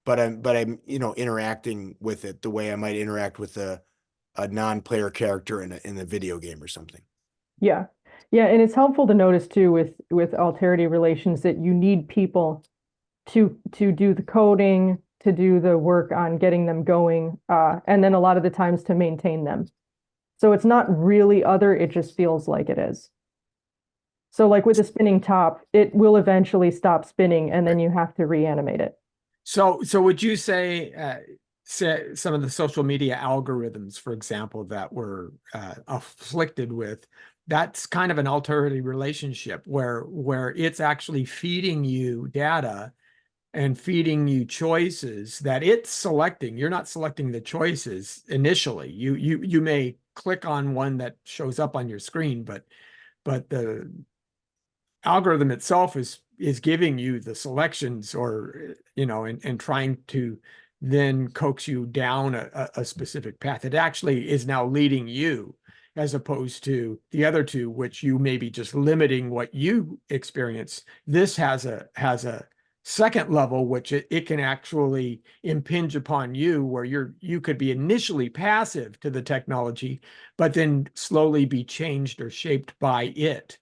but I'm interacting with it the way I might interact with a non-player character in a video game or something. Yeah. Yeah, and it's helpful to notice too with alterity relations that you need people to do the coding, to do the work on getting them going, and then a lot of the times to maintain them. So it's not really other, it just feels like it is. So like with a spinning top, it will eventually stop spinning and then you have to reanimate it. So would you say some of the social media algorithms, for example, that we're afflicted with, that's kind of an alterity relationship where it's actually feeding you data and feeding you choices that it's selecting. You're not selecting the choices initially. You may click on one that shows up on your screen, but the algorithm itself is giving you the selections, or and trying to then coax you down a specific path. It actually is now leading you, as opposed to the other two, which you may be just limiting what you experience. This has a second level, which it can actually impinge upon you, where you could be initially passive to the technology, but then slowly be changed or shaped by it,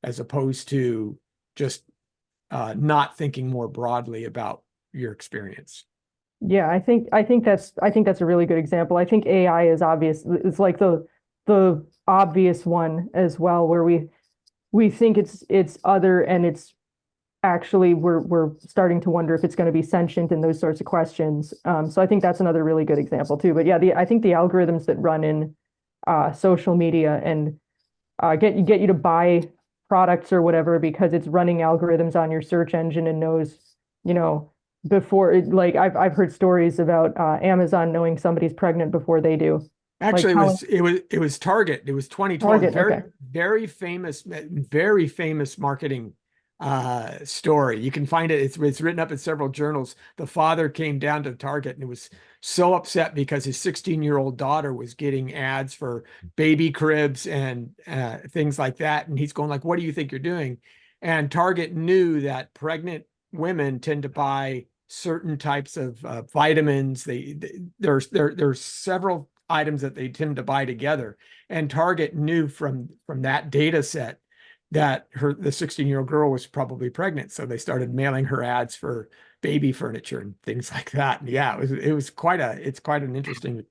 as opposed to just not thinking more broadly about your experience. Yeah, I think that's a really good example. I think AI is obvious. It's like the obvious one as well, where we think it's other, and it's actually we're starting to wonder if it's going to be sentient and those sorts of questions. So I think that's another really good example too. But yeah, I think the algorithms that run in social media and get you to buy products or whatever because it's running algorithms on your search engine and knows, before like I've heard stories about Amazon knowing somebody's pregnant before they do. Actually, Like it was Target. It was 2012. Target, okay. Very famous marketing story. You can find it. It's written up in several journals. The father came down to Target and was so upset because his 16-year-old daughter was getting ads for baby cribs and things like that. And he's going like, "What do you think you're doing?" And Target knew that pregnant women tend to buy certain types of vitamins. There's several items that they tend to buy together. And Target knew from that data set that the 16-year-old girl was probably pregnant. So they started mailing her ads for baby furniture and things like that. And yeah, it's quite an interesting.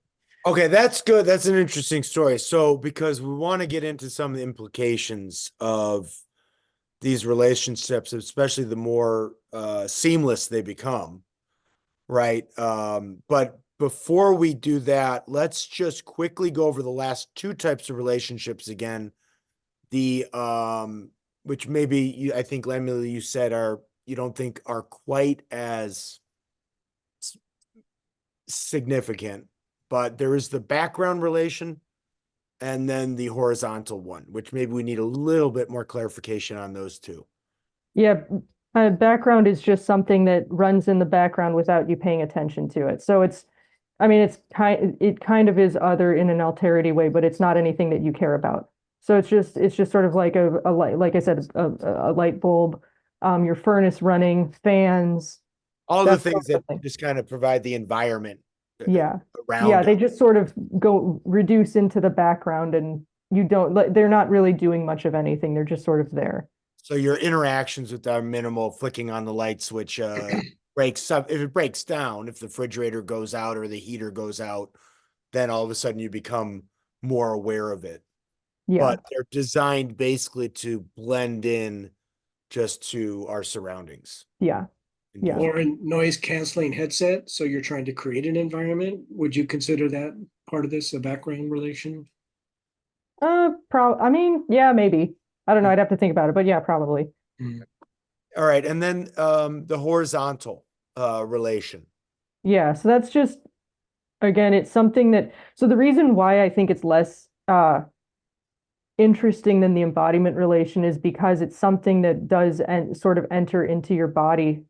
Okay, that's good. That's an interesting story. So, because we want to get into some of the implications of these relationships, especially the more seamless they become, right? But before we do that, let's just quickly go over the last two types of relationships again. The which maybe I think, Emily, you said you don't think are quite as significant, but there is the background relation and then the horizontal one, which maybe we need a little bit more clarification on those two. Yeah, background is just something that runs in the background without you paying attention to it. So I mean, it kind of is other in an alterity way, but it's not anything that you care about. So it's just sort of like a light, like I said, a light bulb, your furnace running, fans, All the that things sort that of thing. just kind of provide the environment Yeah. around Yeah, they us. just sort of go reduce into the background and you don't like they're not really doing much of anything. They're just sort of there. So your interactions with our minimal, flicking on the light switch breaks up. If it breaks down, if the refrigerator goes out or the heater goes out, then all of a sudden you become more aware of it. Yeah. But they're designed basically to blend in just to our surroundings. Yeah. And do Yeah. Or a noise canceling headset. So you're trying to create an environment. Would you consider that part of this a background relation? I mean, yeah, maybe. I don't know. I'd have to think about it, but yeah, probably. Mm. All right, and then the horizontal relation. Yeah, so that's just again, it's something that so the reason why I think it's less interesting than the embodiment relation is because it's something that does and sort of enter into your body.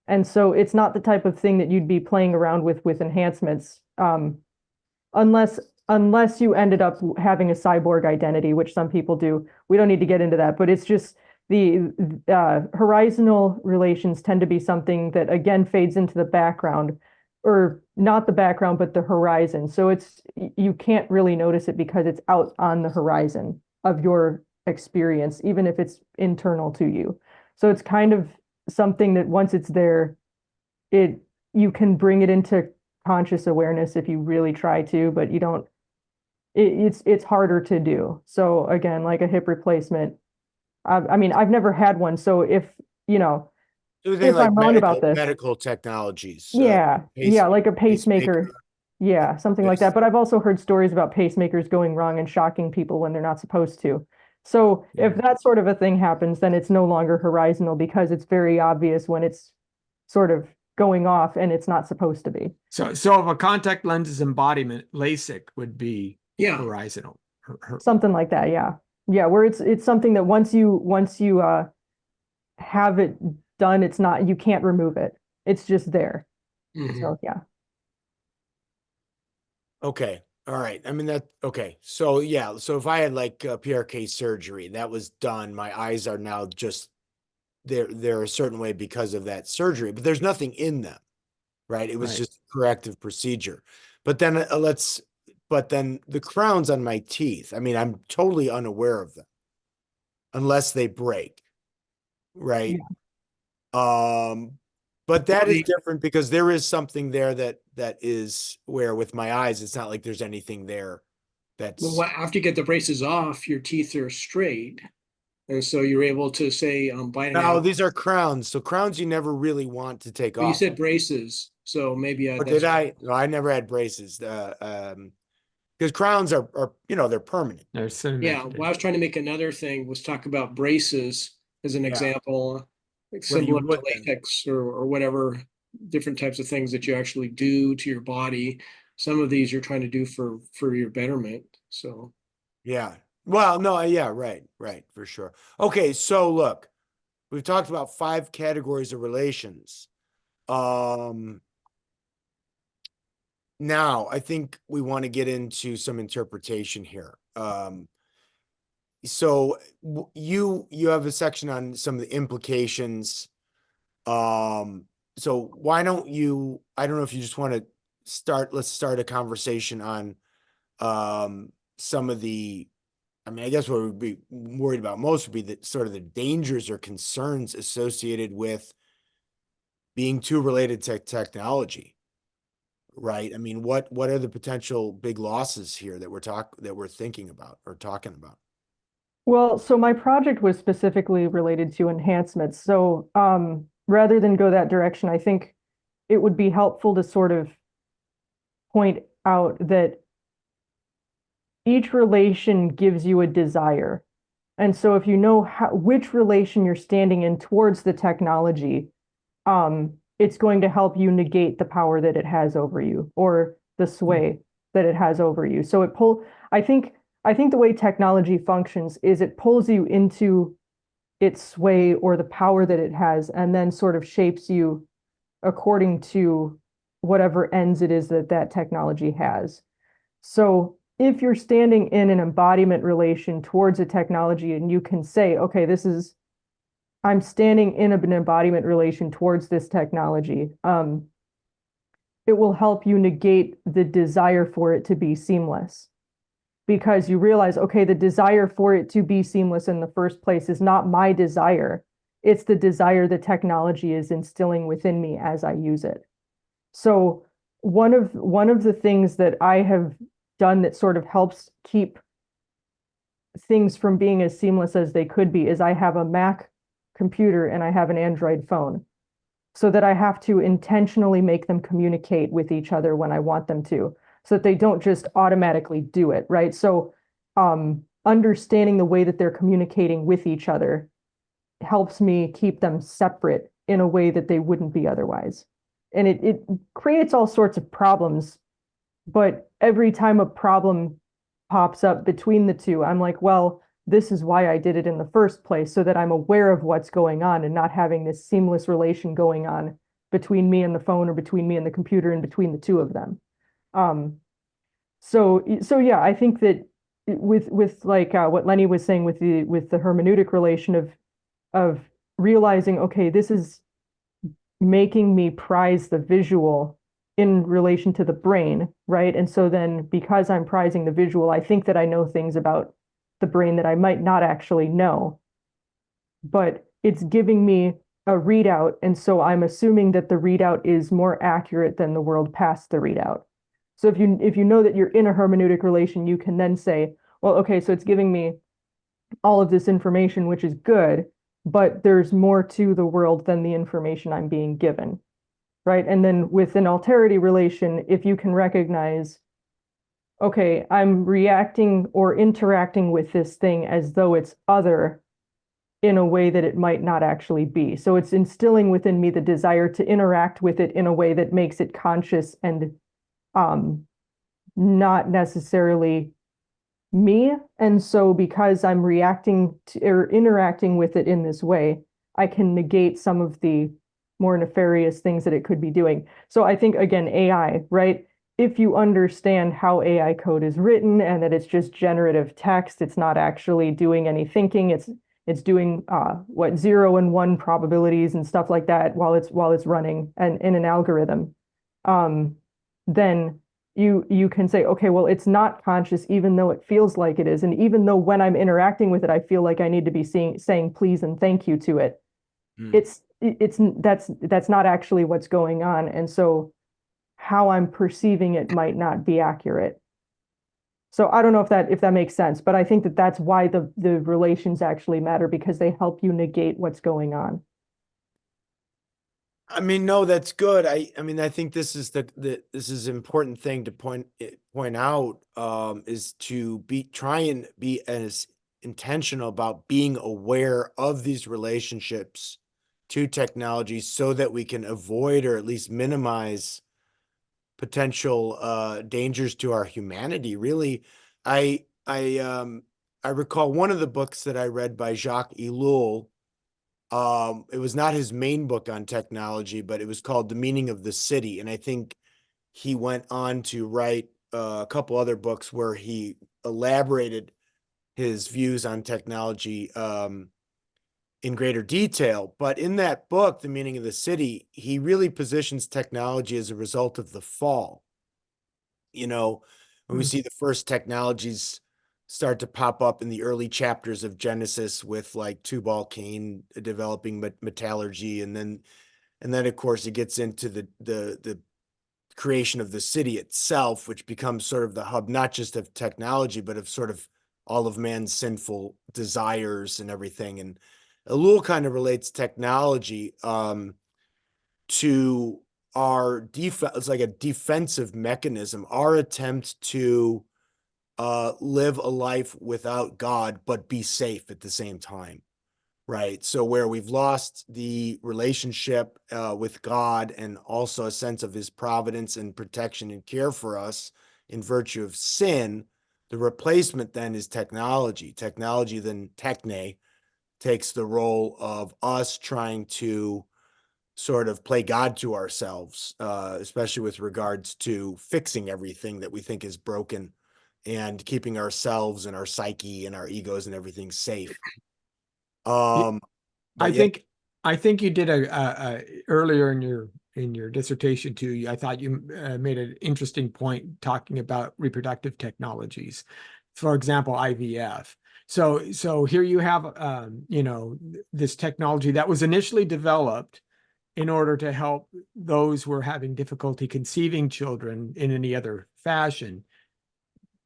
And so it's not the type of thing that you'd be playing around with enhancements. Unless you ended up having a cyborg identity, which some people do. We don't need to get into that, but it's just the horizontal relations tend to be something that again fades into the background, or not the background, but the horizon. So you can't really notice it because it's out on the horizon of your experience, even if it's internal to you. So it's kind of something that once it's there, you can bring it into conscious awareness if you really try to, but you don't, it's harder to do. So again, like a hip replacement, I mean, I've never had one. So Everything if like I'm wrong about this, medical technologies. yeah, Pace, like a pacemaker. pacemaker. Yeah, something like Yes. that. But I've also heard stories about pacemakers going wrong and shocking people when they're not supposed to. So if that sort of a thing happens, then it's no longer horizontal because it's very obvious when it's sort of going off and it's not supposed to be. So if a contact lens embodiment, LASIK would be Yeah. horizontal. Something like that, yeah. Yeah, where it's something that once you have it done, it's not you can't remove it. It's just there. Mhm. So yeah. Okay. All right. I mean okay. So yeah. So if I had like PRK surgery, that was done. My eyes are now just they're a certain way because of that surgery, but there's nothing in them, right? It was Right. just a corrective procedure. But then but then the crowns on my teeth, I mean, I'm totally unaware of them unless they break, right? But that is different because there is something there that is where with my eyes, it's not like there's anything there that's After you get the braces off, your teeth are straight. And so you're able to say, biting no, out. these are crowns. So crowns you never really want to take Well, you off. said braces, so maybe Or that's. did I? No, I never had braces. Because crowns are they're permanent. There's Yeah, well, I was trying to make another thing was talk about braces as an Yeah. example, like Where you similar to would then. latex or whatever different types of things that you actually do to your body. Some of these you're trying to do for your betterment. So Yeah. Well, no, yeah, right, for sure. Okay, so look, we've talked about 5 categories of relations. Now I think we want to get into some interpretation here. So you have a section on some of the implications. So why don't you, I don't know if you just want to let's start a conversation on some of the, I mean, I guess what we'd be worried about most would be the sort of the dangers or concerns associated with being too related to technology, right? I mean, what are the potential big losses here that we're thinking about or talking about? Well, so my project was specifically related to enhancements. So rather than go that direction, I think it would be helpful to sort of point out that each relation gives you a desire. And so if you know which relation you're standing in towards the technology, it's going to help you negate the power that it has over you or the sway that it has over you. So I think the way technology functions is it pulls you into its sway or the power that it has, and then sort of shapes you according to whatever ends it is that technology has. So if you're standing in an embodiment relation towards a technology and you can say, okay, I'm standing in an embodiment relation towards this technology, it will help you negate the desire for it to be seamless. Because you realize, okay, the desire for it to be seamless in the first place is not my desire. It's the desire the technology is instilling within me as I use it. So one of the things that I have done that sort of helps keep things from being as seamless as they could be is I have a Mac computer and I have an Android phone, so that I have to intentionally make them communicate with each other when I want them to, so that they don't just automatically do it, right? So understanding the way that they're communicating with each other helps me keep them separate in a way that they wouldn't be otherwise. And it creates all sorts of problems, but every time a problem pops up between the two, I'm like, well, this is why I did it in the first place, so that I'm aware of what's going on and not having this seamless relation going on between me and the phone or between me and the computer and between the two of them. So yeah, I think that with like what Lenny was saying with the hermeneutic relation of realizing, okay, this is making me prize the visual in relation to the brain, right? And so then because I'm prizing the visual, I think that I know things about the brain that I might not actually know, but it's giving me a readout. And so I'm assuming that the readout is more accurate than the world past the readout. So if you know that you're in a hermeneutic relation, you can then say, well, okay, so it's giving me all of this information, which is good, but there's more to the world than the information I'm being given, right? And then with an alterity relation, if you can recognize, okay, I'm reacting or interacting with this thing as though it's other in a way that it might not actually be. So it's instilling within me the desire to interact with it in a way that makes it conscious and not necessarily me. And so because I'm reacting to or interacting with it in this way, I can negate some of the more nefarious things that it could be doing. So I think, again, AI, right? If you understand how AI code is written and that it's just generative text, it's not actually doing any thinking, it's doing what 0 and 1 probabilities and stuff like that while it's running and in an algorithm, then you can say, okay, well, it's not conscious, even though it feels like it is. And even though when I'm interacting with it, I feel like I need to be saying please and thank you to it. That's not actually what's going on. And so how I'm perceiving it might not be accurate. So I don't know if that makes sense, but I think that that's why the relations actually matter, because they help you negate what's going on. I mean, no, that's good. I mean, I think this is this is an important thing to point out, is to try and be as intentional about being aware of these relationships to technology so that we can avoid or at least minimize potential dangers to our humanity. Really, I recall one of the books that I read by Jacques Ellul It was not his main book on technology, but it was called The Meaning of the City. And I think he went on to write a couple other books where he elaborated his views on technology in greater detail. But in that book, The Meaning of the City, he really positions technology as a result of the fall. You know, when we see the first technologies start to pop up in the early chapters of Genesis with like Tubal Cain developing metallurgy, and then of course it gets into the creation of the city itself, which becomes sort of the hub, not just of technology, but of sort of all of man's sinful desires and everything. And Elul kind of relates technology to our defense. It's like a defensive mechanism, our attempt to live a life without God, but be safe at the same time. Right. So where we've lost the relationship with God and also a sense of his providence and protection and care for us in virtue of sin, the replacement then is technology. Technology then, techne, takes the role of us trying to sort of play God to ourselves, especially with regards to fixing everything that we think is broken and keeping ourselves and our psyche and our egos and everything safe. I But yeah, think I think you did a earlier in your dissertation too. I thought you made an interesting point talking about reproductive technologies, for example, IVF. So here you have you know, this technology that was initially developed in order to help those who are having difficulty conceiving children in any other fashion.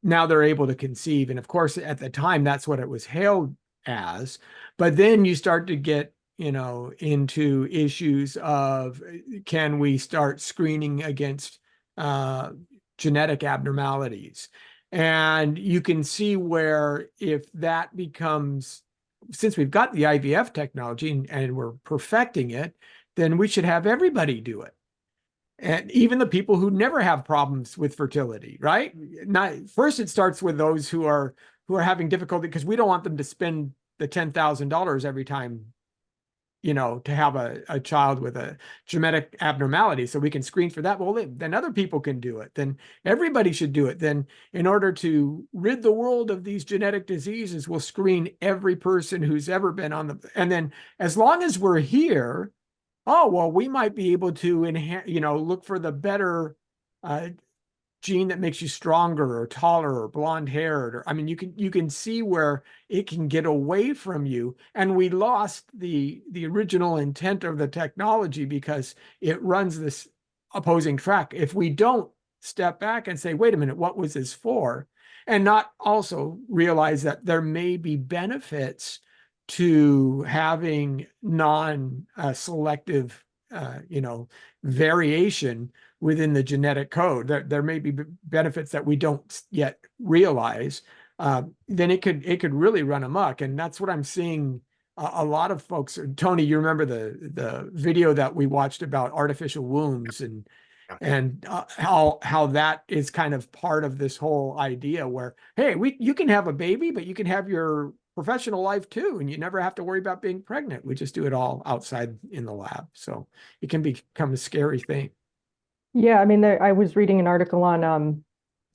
Now they're able to conceive, and of course at the time that's what it was hailed as. But then you start to get, you know, into issues of, can we start screening against uh, genetic abnormalities? And you can see where, if that becomes, since we've got the IVF technology and we're perfecting it, then we should have everybody do it. And even the people who never have problems with fertility, right? Not first, it starts with those who are having difficulty, because we don't want them to spend the $10,000 every time, you know, to have a child with a genetic abnormality. So we can screen for that. Well, then other people can do it. Then everybody should do it. Then, in order to rid the world of these genetic diseases, we'll screen every person who's ever been on the. And then, as long as we're here, oh, well, we might be able to enhance, you know, look for the better gene that makes you stronger or taller or blonde haired. Or, I mean, you can see where it can get away from you. And we lost the original intent of the technology because it runs this opposing track. If we don't step back and say, wait a minute, what was this for? And not also realize that there may be benefits to having non-selective, you know, variation within the genetic code. There may be benefits that we don't yet realize. Then it could really run amok, and that's what I'm seeing. A lot of folks. Tony, you remember the video that we watched about artificial wombs and how that is kind of part of this whole idea where, hey, you can have a baby, but you can have your professional life too, and you never have to worry about being pregnant. We just do it all outside in the lab. So it can become a scary thing. Yeah, I mean, I was reading an article on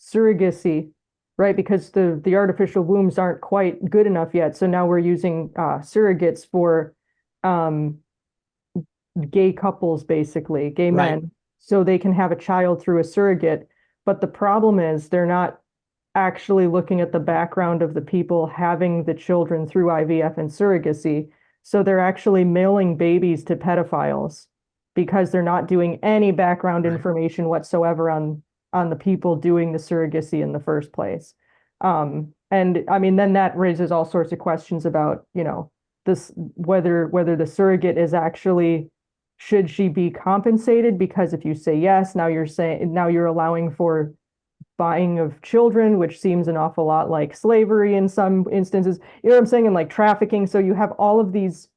surrogacy, right? Because the artificial wombs aren't quite good enough yet. So now we're using surrogates for um, gay couples, basically, gay Right. men, so they can have a child through a surrogate. But the problem is they're not actually looking at the background of the people having the children through IVF and surrogacy. So they're actually mailing babies to pedophiles because they're not doing any background Right. information whatsoever on the people doing the surrogacy in the first place. And I mean, then that raises all sorts of questions about, you know, this whether the surrogate is actually, should she be compensated? Because if you say yes, now you're allowing for buying of children, which seems an awful lot like slavery in some instances. You know what I'm saying? And like trafficking. So you have all of these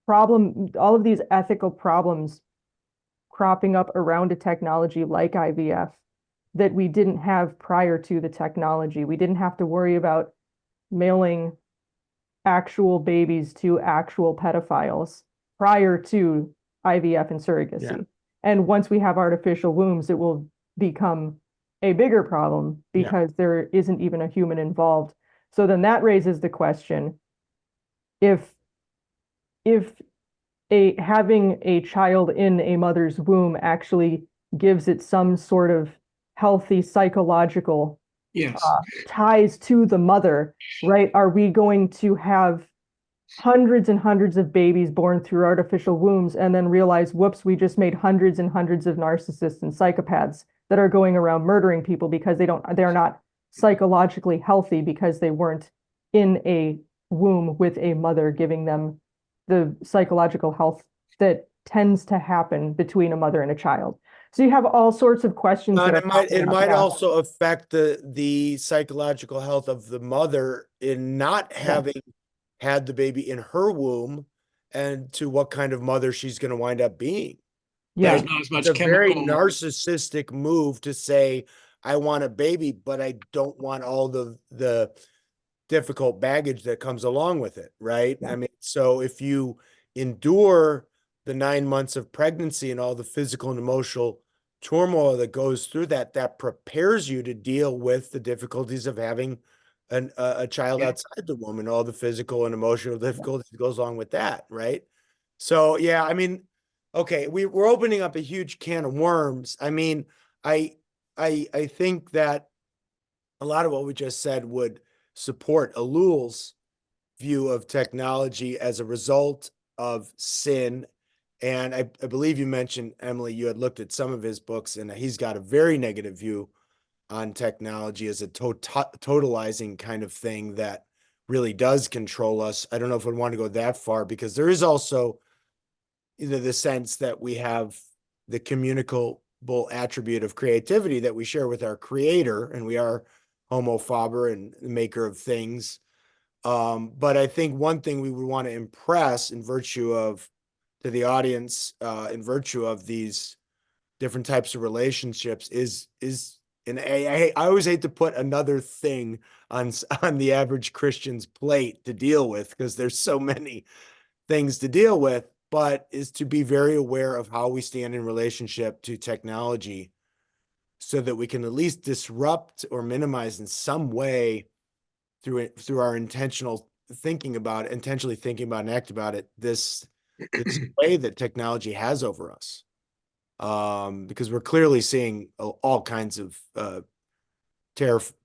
ethical problems cropping up around a technology like IVF that we didn't have prior to the technology. We didn't have to worry about mailing actual babies to actual pedophiles. prior to IVF and surrogacy. Yeah. And once we have artificial wombs, it will become a bigger problem because there isn't even a human involved. So then that raises the question, if having a child in a mother's womb actually gives it some sort of healthy psychological Yes. ties to the mother, right? Are we going to have hundreds and hundreds of babies born through artificial wombs and then realize, whoops, we just made hundreds and hundreds of narcissists and psychopaths that are going around murdering people because they're not psychologically healthy because they weren't in a womb with a mother giving them the psychological health that tends to happen between a mother and a child. So you have all sorts of questions that And are it popping up might now. also affect the psychological health of the mother in not having had the baby in her womb, and to what kind of mother she's going to wind up being. Yeah. There's not as much It's a very chemical. narcissistic move to say, I want a baby, but I don't want all the difficult baggage that comes along with it, right? Yeah. I mean, so if you endure the 9 months of pregnancy and all the physical and emotional turmoil that goes through that, that prepares you to deal with the difficulties of having a child outside the womb and all the physical and emotional difficulties that goes along with that, right? So yeah, I mean, okay, we're opening up a huge can of worms. I mean, I think that a lot of what we just said would support Elul's view of technology as a result of sin. And I believe you mentioned, Emily, you had looked at some of his books, and he's got a very negative view on technology as a totalizing kind of thing that really does control us. I don't know if I want to go that far, because there is also either the sense that we have the communicable attribute of creativity that we share with our creator, and we are homo faber and the maker of things. But I think one thing we would want to impress in virtue of to the audience, in virtue of these different types of relationships is, and I always hate to put another thing on the average Christian's plate to deal with, because there's so many things to deal with, but is to be very aware of how we stand in relationship to technology, so that we can at least disrupt or minimize in some way through our intentionally thinking about and act about it, this way that technology has over us. Because we're clearly seeing all kinds of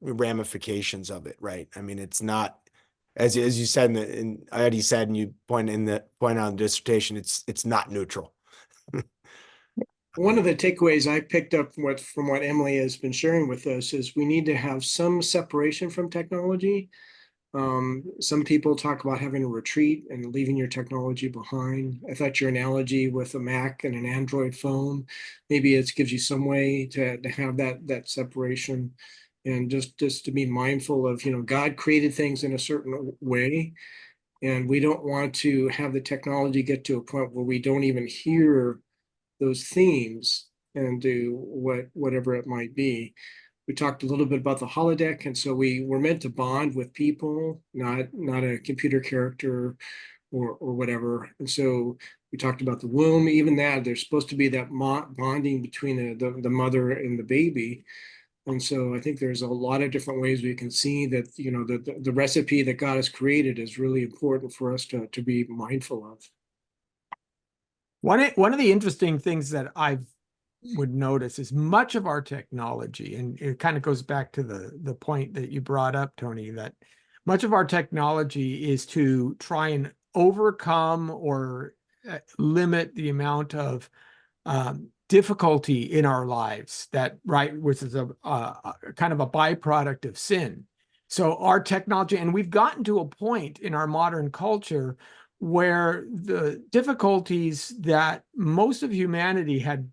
ramifications of it, right? I mean, it's not, as you said, I already said, and you point out in the dissertation, it's not neutral. One of the takeaways I picked up from what Emily has been sharing with us is we need to have some separation from technology. Some people talk about having a retreat and leaving your technology behind. I thought your analogy with a Mac and an Android phone, maybe it gives you some way to have that separation, and just to be mindful of, God created things in a certain way, and we don't want to have the technology get to a point where we don't even hear those themes and do whatever it might be. We talked a little bit about the holodeck, and so we were meant to bond with people, not a computer character or whatever. And so we talked about the womb, even that there's supposed to be that bonding between the mother and the baby. And so I think there's a lot of different ways we can see that, the recipe that God has created is really important for us to be mindful of. One of the interesting things that I would notice is much of our technology, and it kind of goes back to the point that you brought up, Tony, that much of our technology is to try and overcome or limit the amount of difficulty in our lives which is a kind of a byproduct of sin. So our technology, and we've gotten to a point in our modern culture where the difficulties that most of humanity had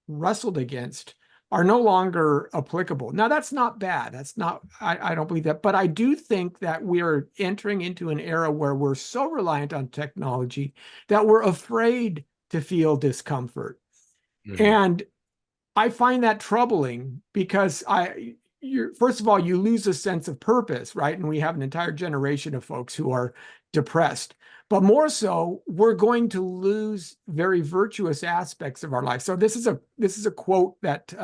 wrestled against are no longer applicable. Now, that's not bad. That's not, I don't believe that, but I do think that we're entering into an era where we're so reliant on technology that we're afraid to feel discomfort. Mm-hmm. And I find that troubling, because first of all, you lose a sense of purpose, right? And we have an entire generation of folks who are depressed. but more so, we're going to lose very virtuous aspects of our life. So this is a quote that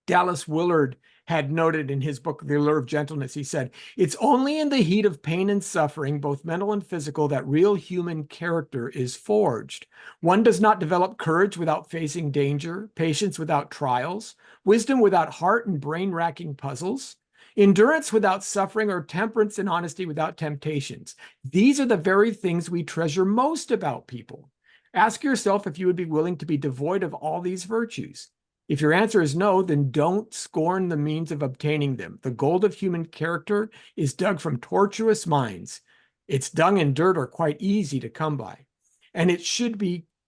Dallas Willard had noted in his book, The Allure of Gentleness. He said, "It's only in the heat of pain and suffering, both mental and physical, that real human character is forged. One does not develop courage without facing danger, patience without trials, wisdom without heart and brain-racking puzzles, endurance without suffering, or temperance and honesty without temptations. These are the very things we treasure most about people. Ask yourself if you would be willing to be devoid of all these virtues. If your answer is no, then don't scorn the means of obtaining them. The gold of human character is dug from tortuous mines. Its dung and dirt are quite easy to come by. And it should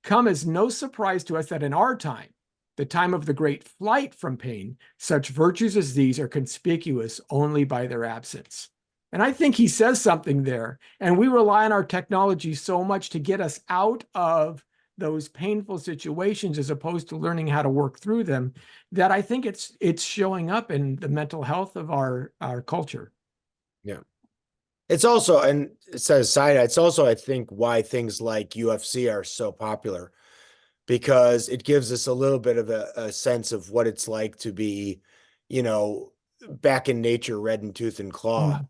come as no surprise to us that in our time, the time of the great flight from pain, such virtues as these are conspicuous only by their absence." And I think he says something there. And we rely on our technology so much to get us out of those painful situations as opposed to learning how to work through them, that I think it's showing up in the mental health of our culture. Yeah. It's also, and it says side, it's also, I think, why things like UFC are so popular, because it gives us a little bit of a sense of what it's like to be, back in nature, red in tooth and claw,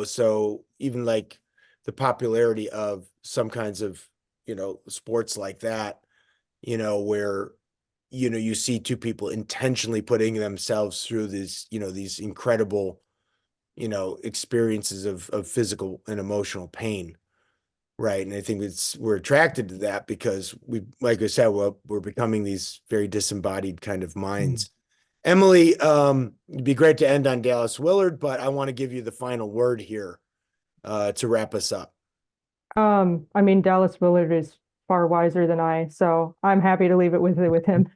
so even like the popularity of some kinds of, sports like that, where, you see two people intentionally putting themselves through these incredible, experiences of physical and emotional pain. Right. And I think we're attracted to that because like I said, we're becoming these very disembodied kind of minds. Emily, it'd be great to end on Dallas Willard, but I want to give you the final word here, to wrap us up. I mean, Dallas Willard is far wiser than I, so I'm happy to leave it with him.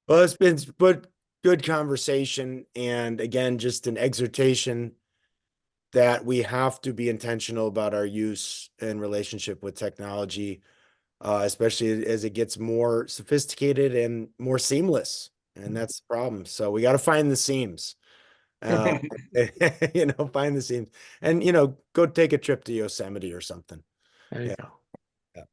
Well, it's been good conversation. And again, just an exhortation that we have to be intentional about our use and relationship with technology, especially as it gets more sophisticated and more seamless. And that's the problem. So we got to find the seams, find the seams, and, go take a trip to Yosemite or something. There you Yeah. go. Yeah.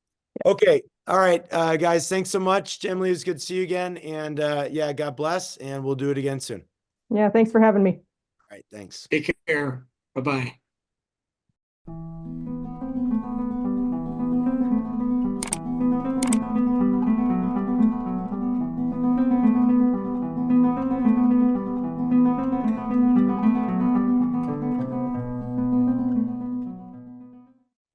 Okay. All right, guys, thanks so much. Emily, it was good to see you again. And yeah, God bless. And we'll do it again soon. Yeah, thanks for having me. All right. Thanks. Take care. Bye-bye.